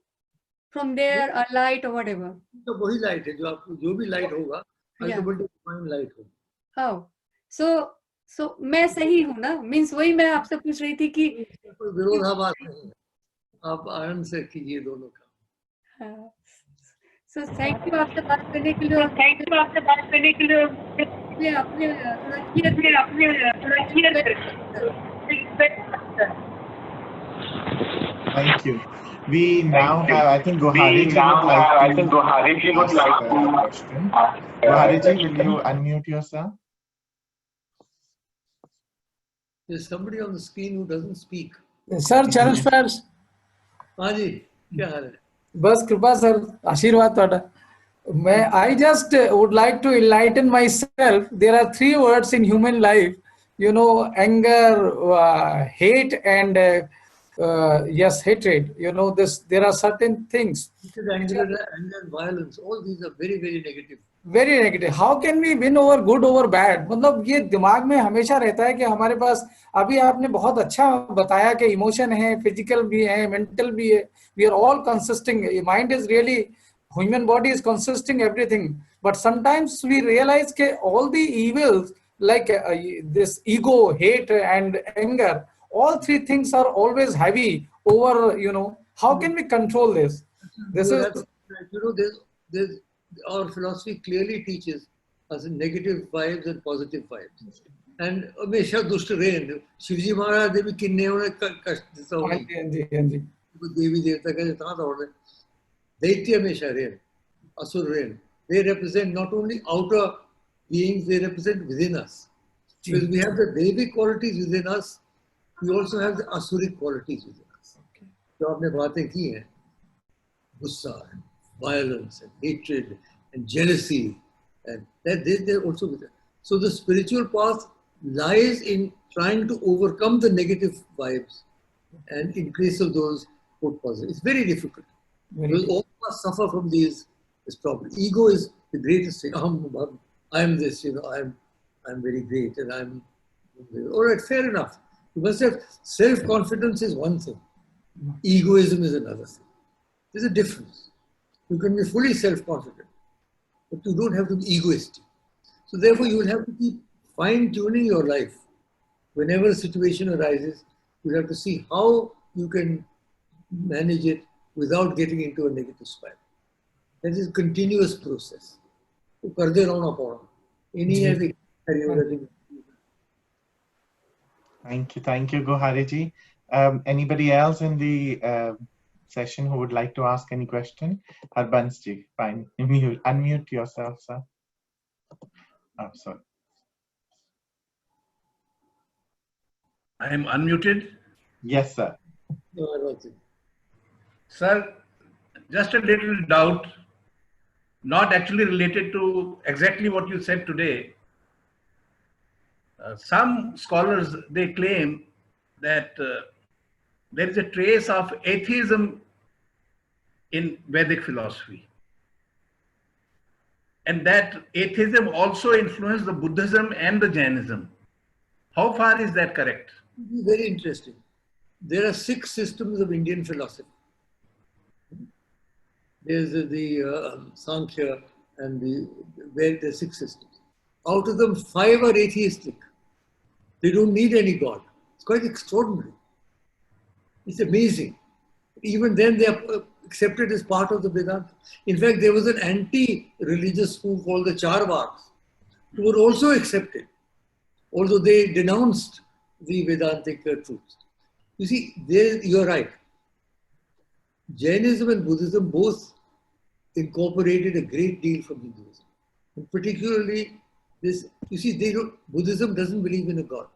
from there a light or whatever. तो वही लाइट है जो आपको जो भी लाइट होगा ultimately divine light होगा. Oh, so So मैं सही हूँ ना? Means वही मैं आपसे पूछ रही थी कि कोई विरोधाभास नहीं है, आप आनंद से कीजिए दोनों का। हाँ। So thank you आपसे बात करने के लिए और थैंक यू आपसे बात करने के लिए अपने थोड़ा clear Thank you. We now have, I think Gohari ji would like to ask a question. Gohari ji, will you unmute yourself? There's somebody on the screen who doesn't speak. Sir चरण स्पर्श हाँ जी, क्या हाल है? बस कृपा sir आशीर्वाद ਤੁਹਾਡਾ मैं I just would like to enlighten myself. There are 3 words in human life, you know, anger, hate, and yes, hatred. You know, there are certain things. This is anger and violence. All these are very, very negative. Very negative. How can we win over good over bad? मतलब ये दिमाग में हमेशा रहता है कि हमारे पास, अभी आपने बहुत अच्छा बताया कि इमोशन है, फिजिकल भी है, मेंटल भी है. We are all consisting. Mind is really, human body is consisting everything. But sometimes we realize that all the evils like this ego, hate, and anger, all 3 things are always heavy over. You know, how can we control this? This is, you know, there's our philosophy clearly teaches us negative vibes and positive vibes. And हमेशा दुष्ट रहें. शिवजी महाराज देवी किन्ने उन्हें कष्ट देता होगी. देवी देवता का जितना दौड़ रहे. दैत्य हमेशा रहें. असुर रहें. They represent not only outer beings, they represent within us. Because we have the Devic qualities within us, we also have the Asuric qualities within us. जो आपने बातें की हैं, गुस्सा, violence, and hatred, and jealousy, and that they're also with us. So the spiritual path lies in trying to overcome the negative vibes, and in place of those, put positive. It's very difficult. Because all of us suffer from these problems. Ego is the greatest thing. I'm this, you know, I'm very great, and I'm all right. Fair enough. You must have self-confidence is one thing. Egoism is another thing. There's a difference. You can be fully self-confident, but you don't have to be egoistic. So therefore, you will have to keep fine-tuning your life. Whenever a situation arises, you have to see how you can manage it without getting into a negative spiral. That is a continuous process. Thank you, Gohari ji. Anybody else in the session who would like to ask any question? Harbans ji, fine. Unmute yourself, sir. Oh, sorry. I am unmuted? Yes, sir. Sir, just a little doubt, not actually related to exactly what you said today. Some scholars, they claim that there is a trace of atheism in Vedic philosophy, and that atheism also influenced the Buddhism and the Jainism. How far is that correct? Very interesting. There are 6 systems of Indian philosophy. There's the Sankhya and the 6 systems. Out of them, 5 are atheistic. They don't need any God. It's quite extraordinary. It's amazing. Even then, they are accepted as part of the Vedanta. In fact, there was an anti-religious school called the Charvaks, who were also accepted, although they denounced the Vedantic truths. You see, you're right. Jainism and Buddhism both incorporated a great deal from Hinduism. And particularly this, you see, Buddhism doesn't believe in a God.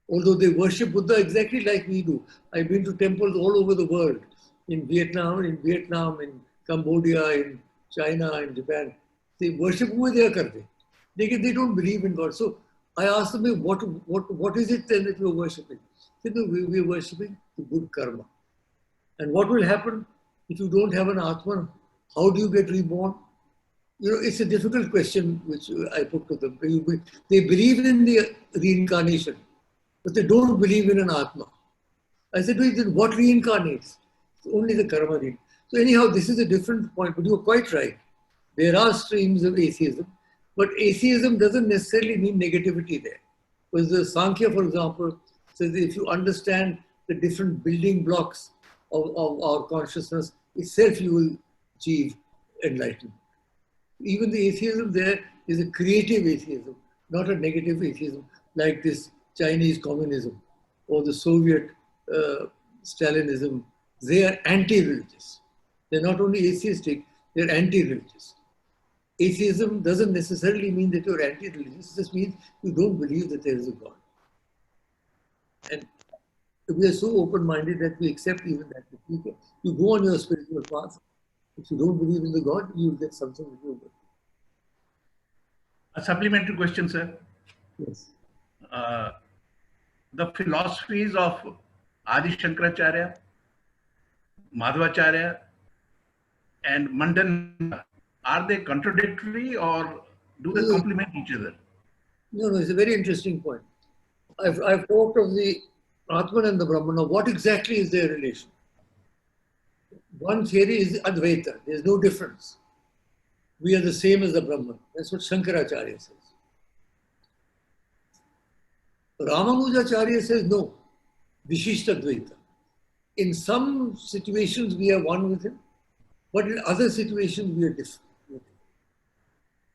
Although they worship Buddha exactly like we do. I've been to temples all over the world, in Vietnam, in Cambodia, in China, in Japan. They worship who they are karte. They don't believe in God. So I asked them, what is it then that you're worshipping? They said, no, we're worshipping the good karma. And what will happen if you don't have an Atman? How do you get reborn? You know, it's a difficult question which I put to them. They believe in the reincarnation, but they don't believe in an Atma. I said, well, then what reincarnates? Only the karma reincarnates. So anyhow, this is a different point, but you're quite right. There are streams of atheism. But atheism doesn't necessarily mean negativity there. Because the Sankhya, for example, says that if you understand the different building blocks of our consciousness, itself you will achieve enlightenment. Even the atheism there is a creative atheism, not a negative atheism like this Chinese communism or the Soviet Stalinism. They are anti-religious. They're not only atheistic, they're anti-religious. Atheism doesn't necessarily mean that you're anti-religious, it just means you don't believe that there is a God. And we are so open-minded that we accept even that. You go on your spiritual path. If you don't believe in the God, you will get something that you will. A supplementary question, sir. Yes. The philosophies of Adi Shankaracharya, Madhvacharya, and Mandana, are they contradictory or do they complement each other? No, it's a very interesting point. I've talked of the Atman and the Brahman. Now, what exactly is their relation? One theory is Advaita. There's no difference. We are the same as the Brahman. That's what Shankaracharya says. Ramanujacharya says no. Vishishta Advaita. In some situations we are one with him, but in other situations we are different.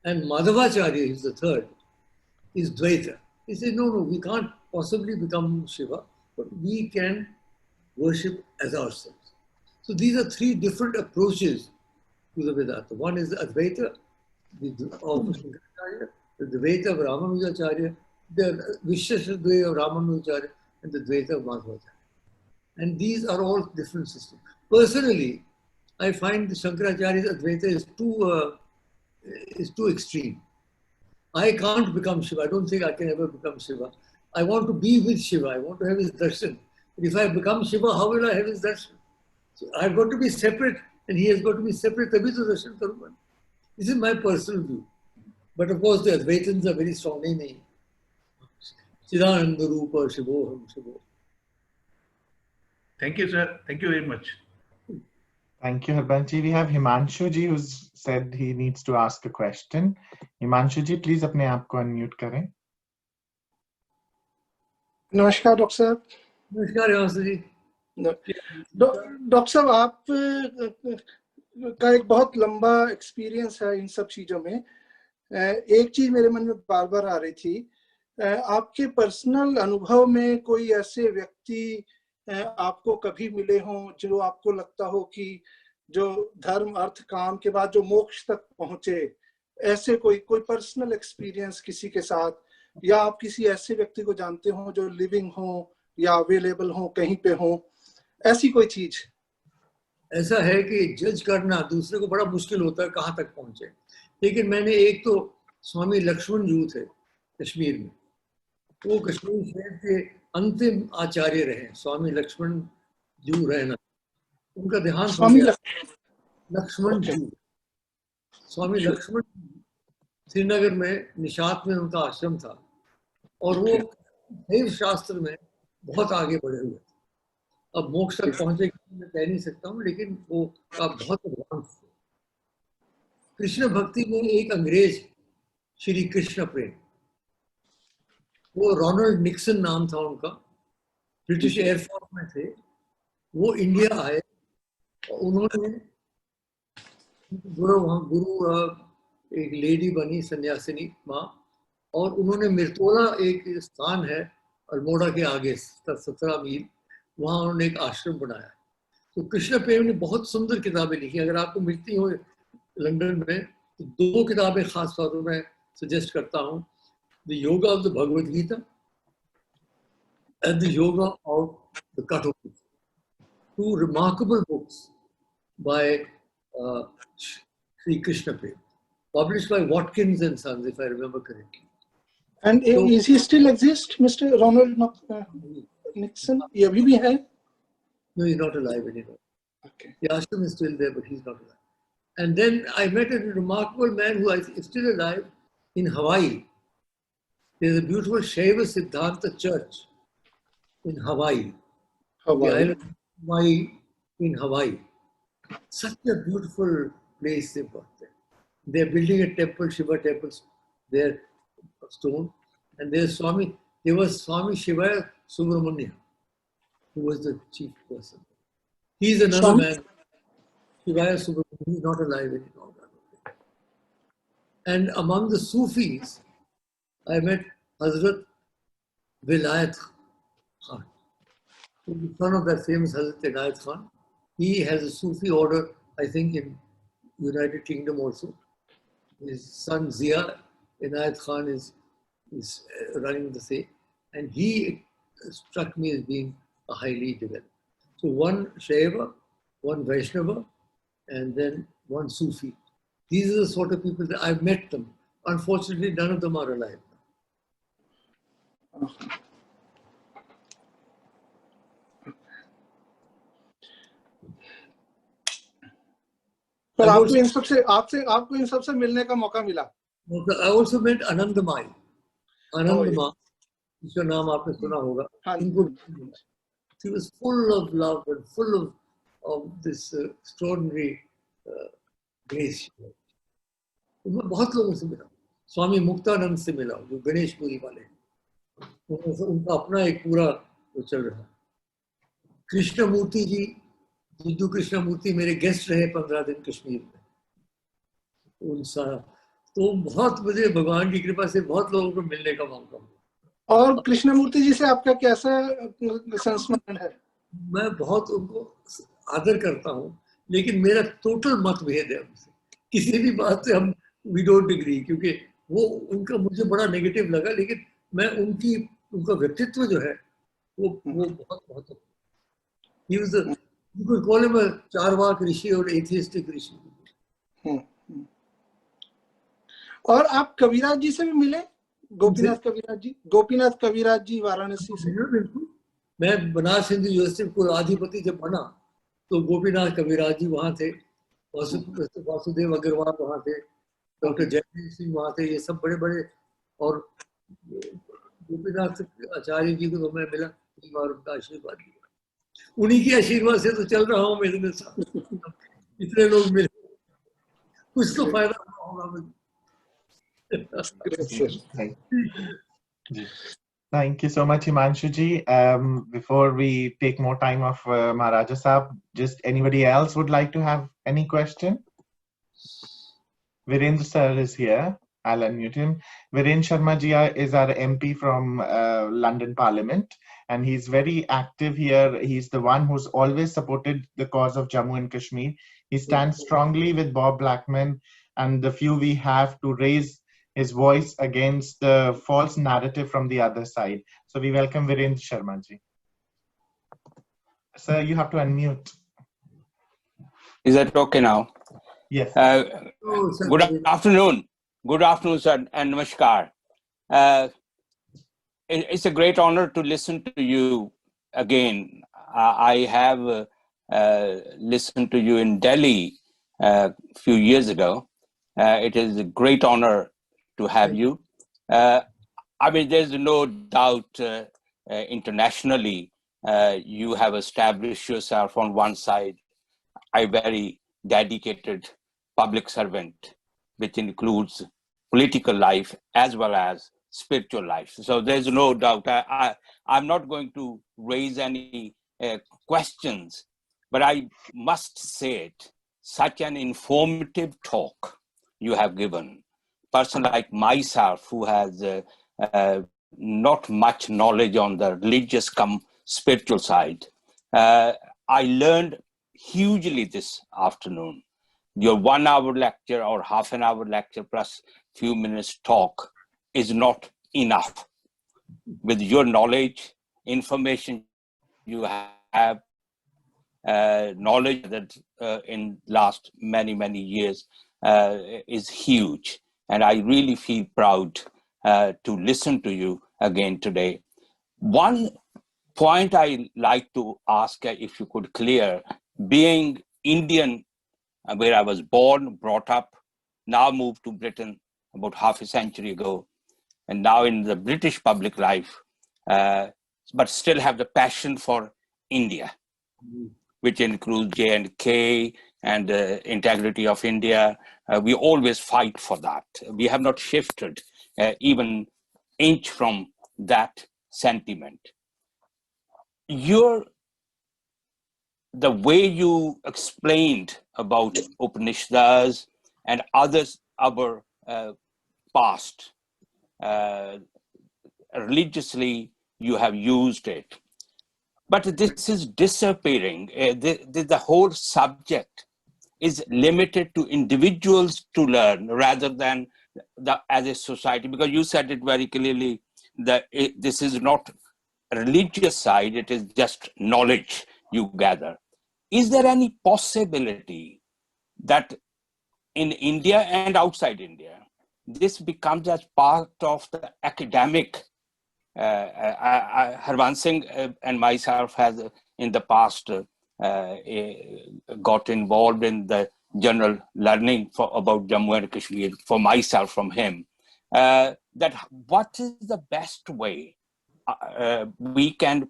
And Madhavacharya, who is the third, is Dvaita. He says, no, we can't possibly become Shiva, but we can worship as ourselves. So these are three different approaches to the Vedanta. One is the Advaita of Shankaracharya, the Dvaita of Ramanujacharya, the Visheshadvaya of Ramanujacharya, and the Dvaita of Madhavacharya. And these are all different systems. Personally, I find the Shankaracharya's Advaita is too extreme. I can't become Shiva. I don't think I can ever become Shiva. I want to be with Shiva. I want to have his darshan. But if I become Shiva, how will I have his darshan? So I've got to be separate and he has got to be separate. Tabhi to darshan karunga. This is my personal view. But of course the Advaitans are very strong. Nahi. Chidananda Rupa Shivoham Shivo. Thank you, sir. Thank you very much. Thank you, Harbanji. We have Himanshu ji who's said he needs to ask a question. Himanshu ji, please अपने आप को unmute करें. नमस्कार doctor साहब. नमस्कार हिमांशु जी. Doctor साहब, आप का एक बहुत लंबा एक्सपीरियंस है इन सब चीजों में. एक चीज मेरे मन में बार बार आ रही थी, आपके पर्सनल अनुभव में कोई ऐसे व्यक्ति आपको कभी मिले हों जो आपको लगता हो कि जो धर्म अर्थ काम के बाद जो मोक्ष तक पहुंचे, ऐसे कोई पर्सनल एक्सपीरियंस किसी के साथ, या आप किसी ऐसे व्यक्ति को जानते हो जो लिविंग हो या अवेलेबल हो, कहीं पे हो, ऐसी कोई चीज? ऐसा है कि जज करना दूसरे को बड़ा मुश्किल होता है कहाँ तक पहुंचे. लेकिन मैंने एक तो स्वामी लक्ष्मण जू थे कश्मीर में, वो कश्मीर शहर के अंतिम आचार्य रहे. स्वामी लक्ष्मण जू रहना, उनका देहांत हो गया. लक्ष्मण जू, स्वामी लक्ष्मण श्रीनगर में निशात में उनका आश्रम था और वो शैव शास्त्र में बहुत आगे बढ़े हुए थे. अब मोक्ष तक पहुंचे मैं कह नहीं सकता हूँ, लेकिन वो बहुत एडवांस थे. कृष्ण भक्ति में एक अंग्रेज श्री कृष्ण प्रेम, वो रोनाल्ड निक्सन नाम था उनका, ब्रिटिश एयरफोर्स में थे. वो इंडिया आए और उन्होंने गुरु एक लेडी बनी सन्यासिनी माँ, और उन्होंने मिर्तोला एक स्थान है अल्मोड़ा के आगे 17 मील, वहाँ उन्होंने एक आश्रम बनाया. तो कृष्ण प्रेम ने बहुत सुंदर किताबें लिखी. अगर आपको मिलती हो लंदन में तो 2 किताबें खास तौर पर मैं सजेस्ट करता हूँ. The Yoga of the Bhagavad Gita and the Yoga of the Katholism. 2 remarkable books by Sri Krishna Prem, published by Watkins and Sons, if I remember correctly. And so, is he still exist, Mr. Ronald Nixon? ये अभी भी है? No, he's not alive anymore. Okay. The ashram is still there, but he's not alive. And then I met a remarkable man who is still alive in Hawaii. There's a beautiful Shaiva Siddhanta church in Hawaii. The island of Hawaii in Hawaii. Such a beautiful place they've got there. They're building a temple, Shiva temple, their stone. And there was Swami Shivaya Subramanya, who was the chief person. He's another man. Shivaya Subramanya, he's not alive anymore. And among the Sufis, I met Hazrat Vilayat Khan, the son of that famous Hazrat Inayat Khan. He has a Sufi order, I think, in United Kingdom also. His son Zia Inayat Khan is running the same, and he struck me as being a highly developed. So one Shaiva, one Vaishnava, and then one Sufi. These are the sort of people that I've met them. Unfortunately, none of them are alive. पर आपको इन सबसे मिलने का मौका मिला. I also met Anandamai. Anandamai, जिसका नाम आपने सुना होगा. She was full of love and full of this extraordinary grace. मैं बहुत लोगों से मिला. स्वामी मुक्तानंद से मिला, जो गणेशपुरी वाले. उनका अपना एक पूरा वो चल रहा. कृष्णमूर्ति जी, जिद्दू कृष्णमूर्ति मेरे गेस्ट रहे 15 दिन कश्मीर में. उनसा तो बहुत मुझे भगवान की कृपा से बहुत लोगों को मिलने का मौका मिला. और कृष्णमूर्ति जी से आपका कैसा संस्मरण है? मैं बहुत उनको आदर करता हूँ, लेकिन मेरा टोटल मतभेद है उनसे. किसी भी बात से हम वी डोंट एग्री, क्योंकि वो उनका मुझे बड़ा नेगेटिव लगा, लेकिन मैं उनका व्यक्तित्व जो है वो बहुत he was a, you could call him a Charvaka ऋषि और एथियस्टिक ऋषि. और आप कविराज जी से भी मिले? गोपीनाथ कविराज जी वाराणसी से. बिल्कुल. मैं बनारस हिंदू यूनिवर्सिटी को अधिपति जब बना तो गोपीनाथ कविराज जी वहाँ थे, वासुदेव अग्रवाल वहाँ थे, डॉक्टर जयदेव सिंह वहाँ थे. ये सब बड़े बड़े. और गोपीनाथ आचार्य जी को तो मैं मिला, उनका आशीर्वाद लिया. उन्हीं के आशीर्वाद से तो चल रहा हूँ मैं इतने साल. इतने लोग मिले, कुछ तो फायदा होगा मुझे. Thank you so much, Himanshu ji. Before we take more time of Maharaja Saab, just anybody else would like to have any question? Virendra sir is here. I'll unmute him. Virendra Sharma ji is our MP from London Parliament, and he's very active here. He's the one who's always supported the cause of Jammu and Kashmir. He stands strongly with Bob Blackman and the few we have to raise his voice against the false narrative from the other side. So we welcome Virendra Sharma ji. Sir, you have to unmute. Is that okay now? Yes. Good afternoon. Good afternoon, sir, and namaskar. It's a great honor to listen to you again. I have listened to you in Delhi a few years ago. It is a great honor to have you. I mean, there's no doubt internationally you have established yourself on one side, a very dedicated public servant, which includes political life as well as spiritual life. So there's no doubt. I'm not going to raise any questions, but I must say it, such an informative talk you have given. Person like myself who has not much knowledge on the religious come spiritual side, I learned hugely this afternoon. Your 1 hour lecture or half an hour lecture plus few minutes talk is not enough. With your knowledge, information you have, knowledge that in last many years is huge. And I really feel proud to listen to you again today. One point I like to ask, if you could clear, being Indian, where I was born, brought up, now moved to Britain about half a century ago, and now in the British public life, but still have the passion for India, which includes J&K and the integrity of India. We always fight for that. We have not shifted even inch from that sentiment. The way you explained about Upanishads and others, our past, religiously you have used it. But this is disappearing. The whole subject is limited to individuals to learn rather than as a society, because you said it very clearly that this is not religious side, it is just knowledge you gather. Is there any possibility that in India and outside India, this becomes as part of the academic? Harvansh Singh and myself has in the past got involved in the general learning about Jammu and Kashmir for myself from him. That what is the best way we can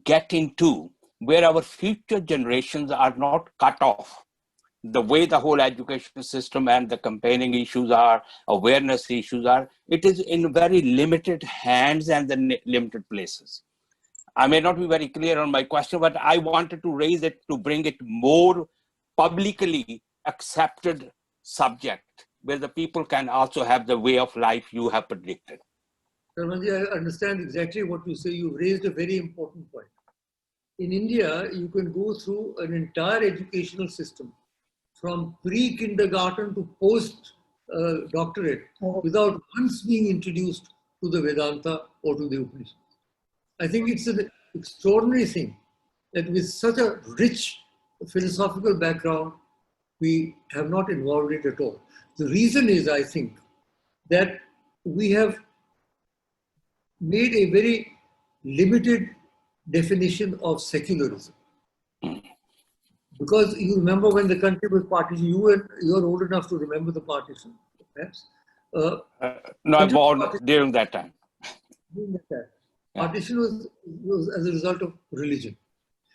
get into where our future generations are not cut off? The way the whole education system and the campaigning issues are, awareness issues are, it is in very limited hands and the limited places. I may not be very clear on my question, but I wanted to raise it to bring it more publicly accepted subject where the people can also have the way of life you have predicted. Sharmaji, I understand exactly what you say. You raised a very important point. In India, you can go through an entire educational system from pre-kindergarten to post-doctorate without once being introduced to the Vedanta or to the Upanishads. I think it's an extraordinary thing that with such a rich philosophical background, we have not involved it at all. The reason is, I think, that we have made a very limited definition of secularism. Because you remember when the country was partitioned, you're old enough to remember the partition, perhaps. No, I born during that time. Partition was as a result of religion.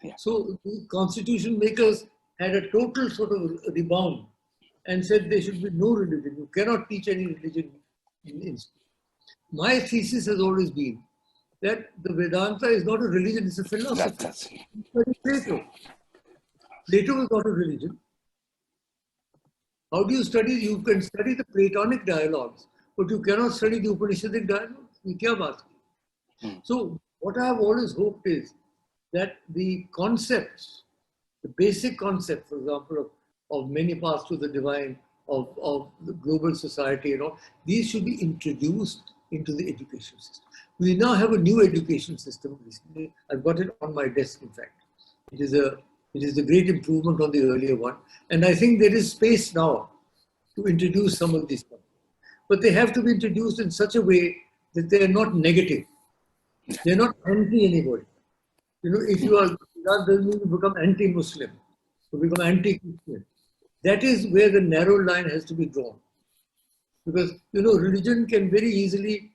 Yeah. So the constitution makers had a total sort of rebound and said there should be no religion. You cannot teach any religion in school. My thesis has always been that the Vedanta is not a religion, it's a philosophy. Plato. Plato was not a religion. How do you study? You can study the Platonic dialogues, but you cannot study the Upanishadic dialogues. So what I have always hoped is that the concepts, the basic concepts, for example, of many paths to the divine, of the global society, these should be introduced into the education system. We now have a new education system recently. I've got it on my desk, in fact. It is a great improvement on the earlier one. And I think there is space now to introduce some of these concepts. But they have to be introduced in such a way that they are not negative. They're not anti anybody. If you are, that doesn't mean you become anti-Muslim, you become anti-Christian. That is where the narrow line has to be drawn. Because, religion can very easily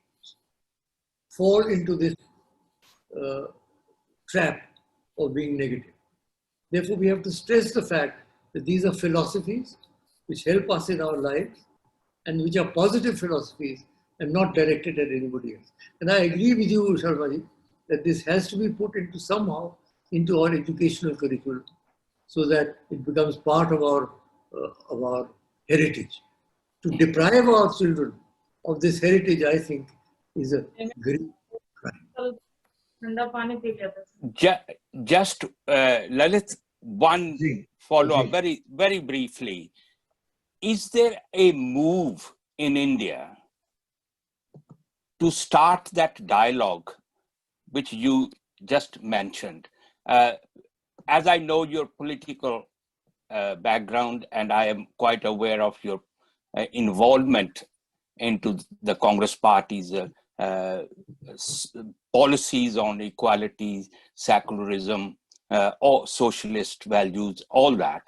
fall into this trap of being negative. Therefore, we have to stress the fact that these are philosophies which help us in our lives and which are positive philosophies and not directed at anybody else. And I agree with you, Sharmaji, that this has to be put into somehow into our educational curriculum so that it becomes part of our heritage. To deprive our children of this heritage, I think, is a great crime. Just Lalit, one follow-up, very, very briefly. Is there a move in India to start that dialogue which you just mentioned? As I know your political background, and I am quite aware of your involvement into the Congress Party's policies on equality, secularism, or socialist values, all that.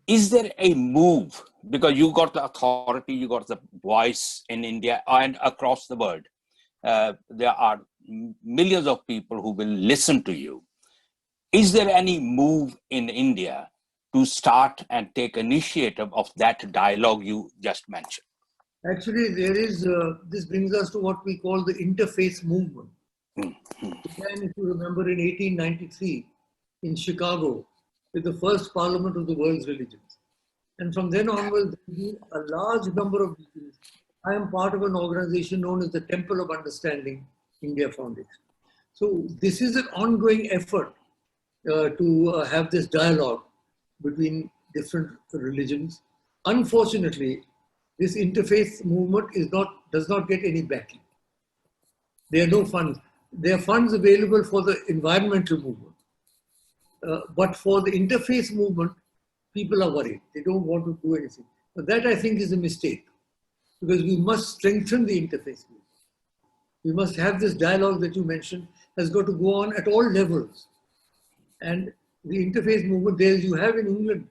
Is there a move? Because you got the authority, you got the voice in India and across the world. There are millions of people who will listen to you. Is there any move in India to start and take initiative of that dialogue you just mentioned? Actually, there is, this brings us to what we call the interfaith movement. Again, if you remember, in 1893 in Chicago, with the first parliament of the world's religions. And from then onwards, there's been a large number of meetings. I am part of an organization known as the Temple of Understanding India Foundation. So this is an ongoing effort to have this dialogue between different religions. Unfortunately, this interfaith movement does not get any backing. There are no funds. There are funds available for the environmental movement. But for the interfaith movement, people are worried. They don't want to do anything. But that, I think, is a mistake, because we must strengthen the interfaith movement. We must have this dialogue that you mentioned, has got to go on at all levels. And the interfaith movement, there you have in England,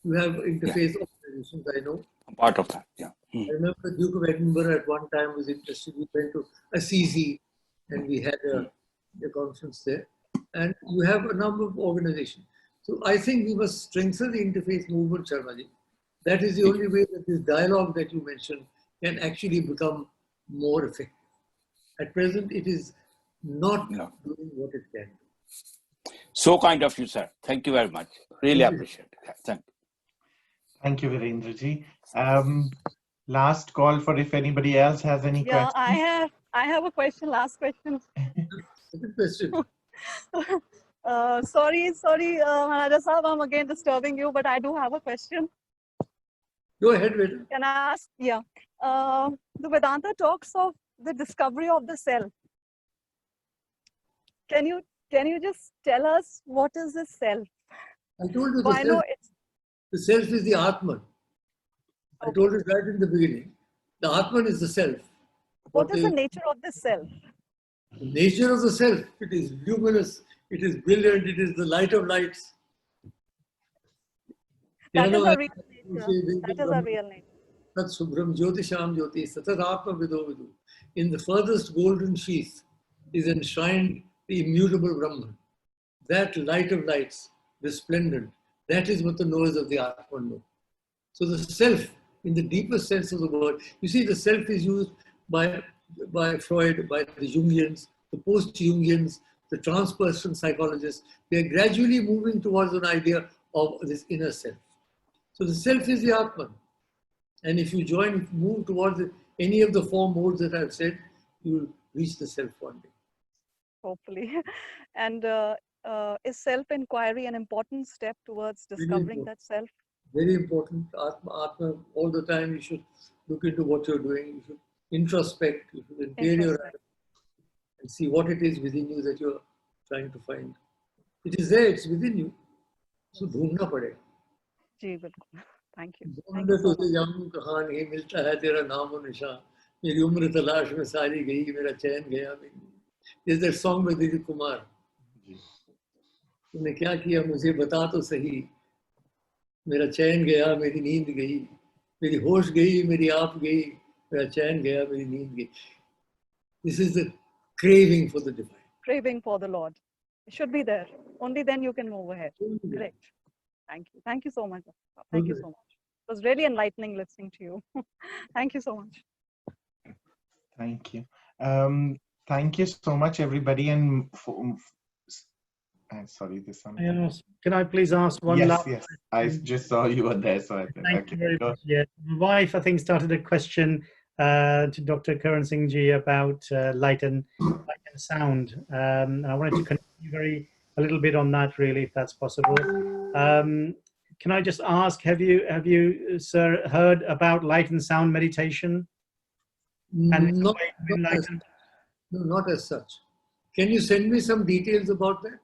you have interfaith organizations, I know. Part of that, yeah. I remember the Duke of Edinburgh at one time was interested. We went to Assisi and we had a conference there. And you have a number of organizations. So I think we must strengthen the interfaith movement, Sharmaji. That is the only way that this dialogue that you mentioned can actually become more effective. At present, it is not doing what it can do. So kind of you, sir. Thank you very much. Really appreciate it. Thank you. Thank you, Virendra-ji. Last call for if anybody else has any questions. I have a question. Last question. Good question. Sorry, Maharaja Sahab, I'm again disturbing you, but I do have a question. Go ahead, Veda. Can I ask? Yeah. The Vedanta talks of the discovery of the self. Can you just tell us what is the self? I told you the self is the Atman. I told it right in the beginning. The Atman is the self. What is the nature of the self? The nature of the self, it is luminous, it is brilliant, it is the light of lights. That is a real nature. That is a real nature. Tat Subram Jyotisham Jyoti Satat Atma Vido Vidu. In the furthest golden sheath is enshrined the immutable Brahman. That light of lights, resplendent, that is what the knowers of the Atman know. So the self, in the deepest sense of the word, you see, the self is used by Freud, by the Jungians, the post-Jungians, the transpersonal psychologists. They are gradually moving towards an idea of this inner self. So the self is the Atman. And if you move towards any of the four modes that I've said, you will reach the self one day. Hopefully. And is self-inquiry an important step towards discovering that self? Very important. Atma, all the time you should look into what you're doing. You should introspect, you should interior your eyes and see what it is within you that you're trying to find. It is there, it's within you. So ढूंढना पड़ेगा. जी बिल्कुल. Thank you. ढूंढे तो जाऊं कहाँ नहीं मिलता है तेरा नाम और निशान. मेरी उम्र तलाश में सारी गई, मेरा चैन गया. There's that song by Dilip Kumar. तूने क्या किया मुझे बता तो सही. मेरा चैन गया, मेरी नींद गई. मेरी होश गई, मेरी आप गई. मेरा चैन गया, मेरी नींद गई. This is the craving for the divine. Craving for the Lord. It should be there. Only then you can move ahead. Great. Thank you. Thank you so much. Thank you so much. It was really enlightening listening to you. Thank you so much. Thank you. Thank you so much, everybody. And sorry, this one. Can I please ask one last? Yes, I just saw you were there, so I think. Thank you very much. Yeah. My wife, I think, started a question to Dr. Karan Singh Ji about light and sound. I wanted to continue a little bit on that, really, if that's possible. Can I just ask, have you, sir, heard about light and sound meditation? And not as such. Can you send me some details about that?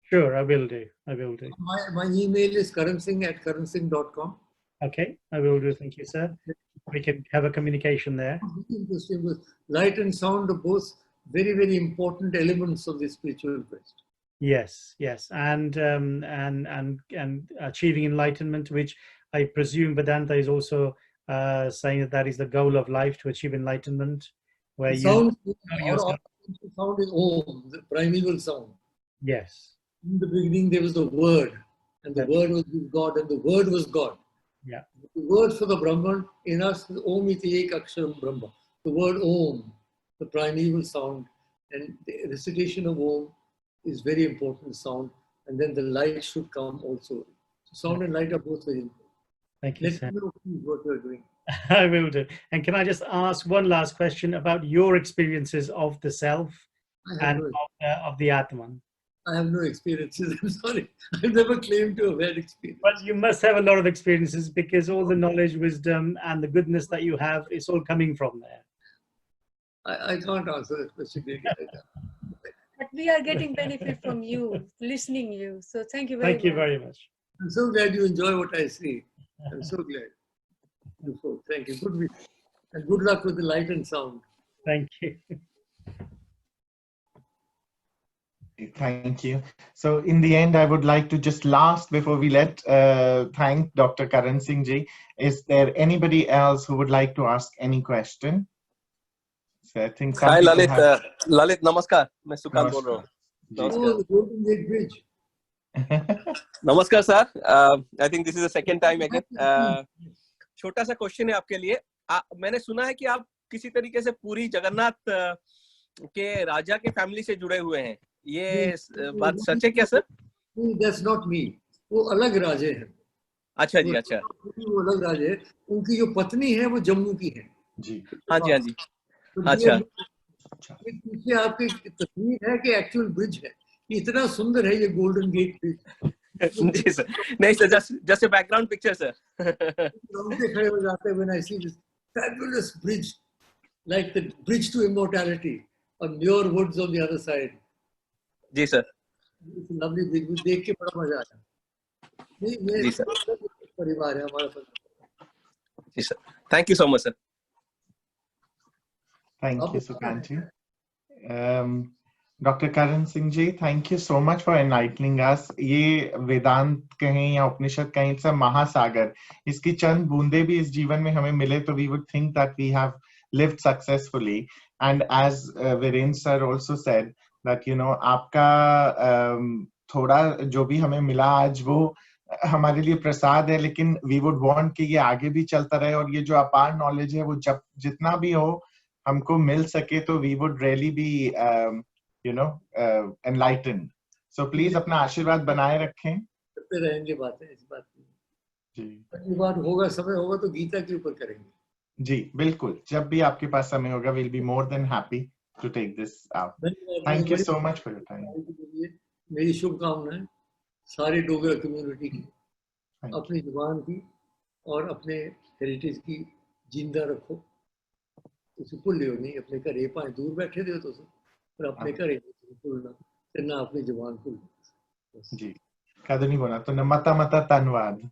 Sure, I will do. My email is karansingh@karansingh.com. Okay, I will do. Thank you, sir. We can have a communication there. Interesting. Light and sound are both very, very important elements of the spiritual quest. Yes, and achieving enlightenment, which I presume Vedanta is also saying that is the goal of life, to achieve enlightenment. Where sound is Om, the primeval sound. Yes. In the beginning, there was the Word, and the Word was with God, and the Word was God. Yeah. The word for the Brahman in us is Om iti ek aksharam Brahma. The word Om, the primeval sound, and the recitation of Om is very important sound, and then the light should come also. So sound and light are both very important. Thank you, Let sir. me know what you're doing. I will do. And can I just ask one last question about your experiences of the self and of the Atman? I have no experiences. I'm sorry. I've never claimed to have had experience. But you must have a lot of experiences, because all the knowledge, wisdom, and the goodness that you have is all coming from there. I can't answer that question. But we are getting benefit from you, listening you. So thank you very much. Thank you very much. I'm so glad you enjoy what I say. I'm so glad. Thank you. Good week. And good luck with the light and sound. Thank you. Thank you. So in the end, I would like to just before we thank Dr. Karan Singh ji. Is there anybody else who would like to ask any question? So I think some Hi people Lalit, Lalit, namaskar. मैं सुकांत बोल रहा हूँ. Oh, the Golden Gate Bridge. नमस्कार sir. I think this is the second time again. छोटा सा question है आपके लिए. मैंने सुना है कि आप किसी तरीके से पूरी जगन्नाथ के राजा के फैमिली से जुड़े हुए हैं. ये बात सच है क्या सर? That's not me. वो अलग राजे हैं. अच्छा जी, अच्छा. वो अलग राजे हैं. उनकी जो पत्नी है वो जम्मू की है. जी. हाँ जी, हाँ जी. अच्छा. पीछे आपकी तस्वीर है कि एक्चुअल ब्रिज है. इतना सुंदर है ये गोल्डन गेट ब्रिज. जी सर. नहीं sir, just a background picture sir. खड़े हो जाते हैं when I see this fabulous bridge, like the bridge to immortality, on Muir Woods on the other side. जी sir. It's a lovely bridge. देख के बड़ा मजा आया. जी सर. परिवार है हमारा. जी sir. Thank you so much sir. Thank you, Sukanti. Dr. Karan Singh ji, thank you so much for enlightening us. ये वेदांत कहें या उपनिषद कहें, it's a महासागर. इसकी चंद बूंदे भी इस जीवन में हमें मिले तो we would think that we have lived successfully. And as Viren sir also said that आपका थोड़ा जो भी हमें मिला आज वो हमारे लिए प्रसाद है, लेकिन we would want कि ये आगे भी चलता रहे और ये जो अपार नॉलेज है वो जितना भी हो हमको मिल सके तो we would really be enlightened. So please अपना आशीर्वाद बनाए रखें. करते रहेंगे बातें इस बात में. जी. अगली बार होगा, समय होगा तो गीता के ऊपर करेंगे. जी बिल्कुल. जब भी आपके पास समय होगा, we'll be more than happy to take this out. Thank you so much for your time. मेरी शुभकामनाएं सारे डोगरा कम्युनिटी की, अपनी जुबान की और अपने हेरिटेज की जिंदा रखो. उसे भूलियो नहीं. अपने घरे भाएं दूर बैठे दे तुम, पर अपने घरे भूलना ते ना अपनी जुबान भूलना. जी. कदों नहीं बोला तो मता धन्यवाद.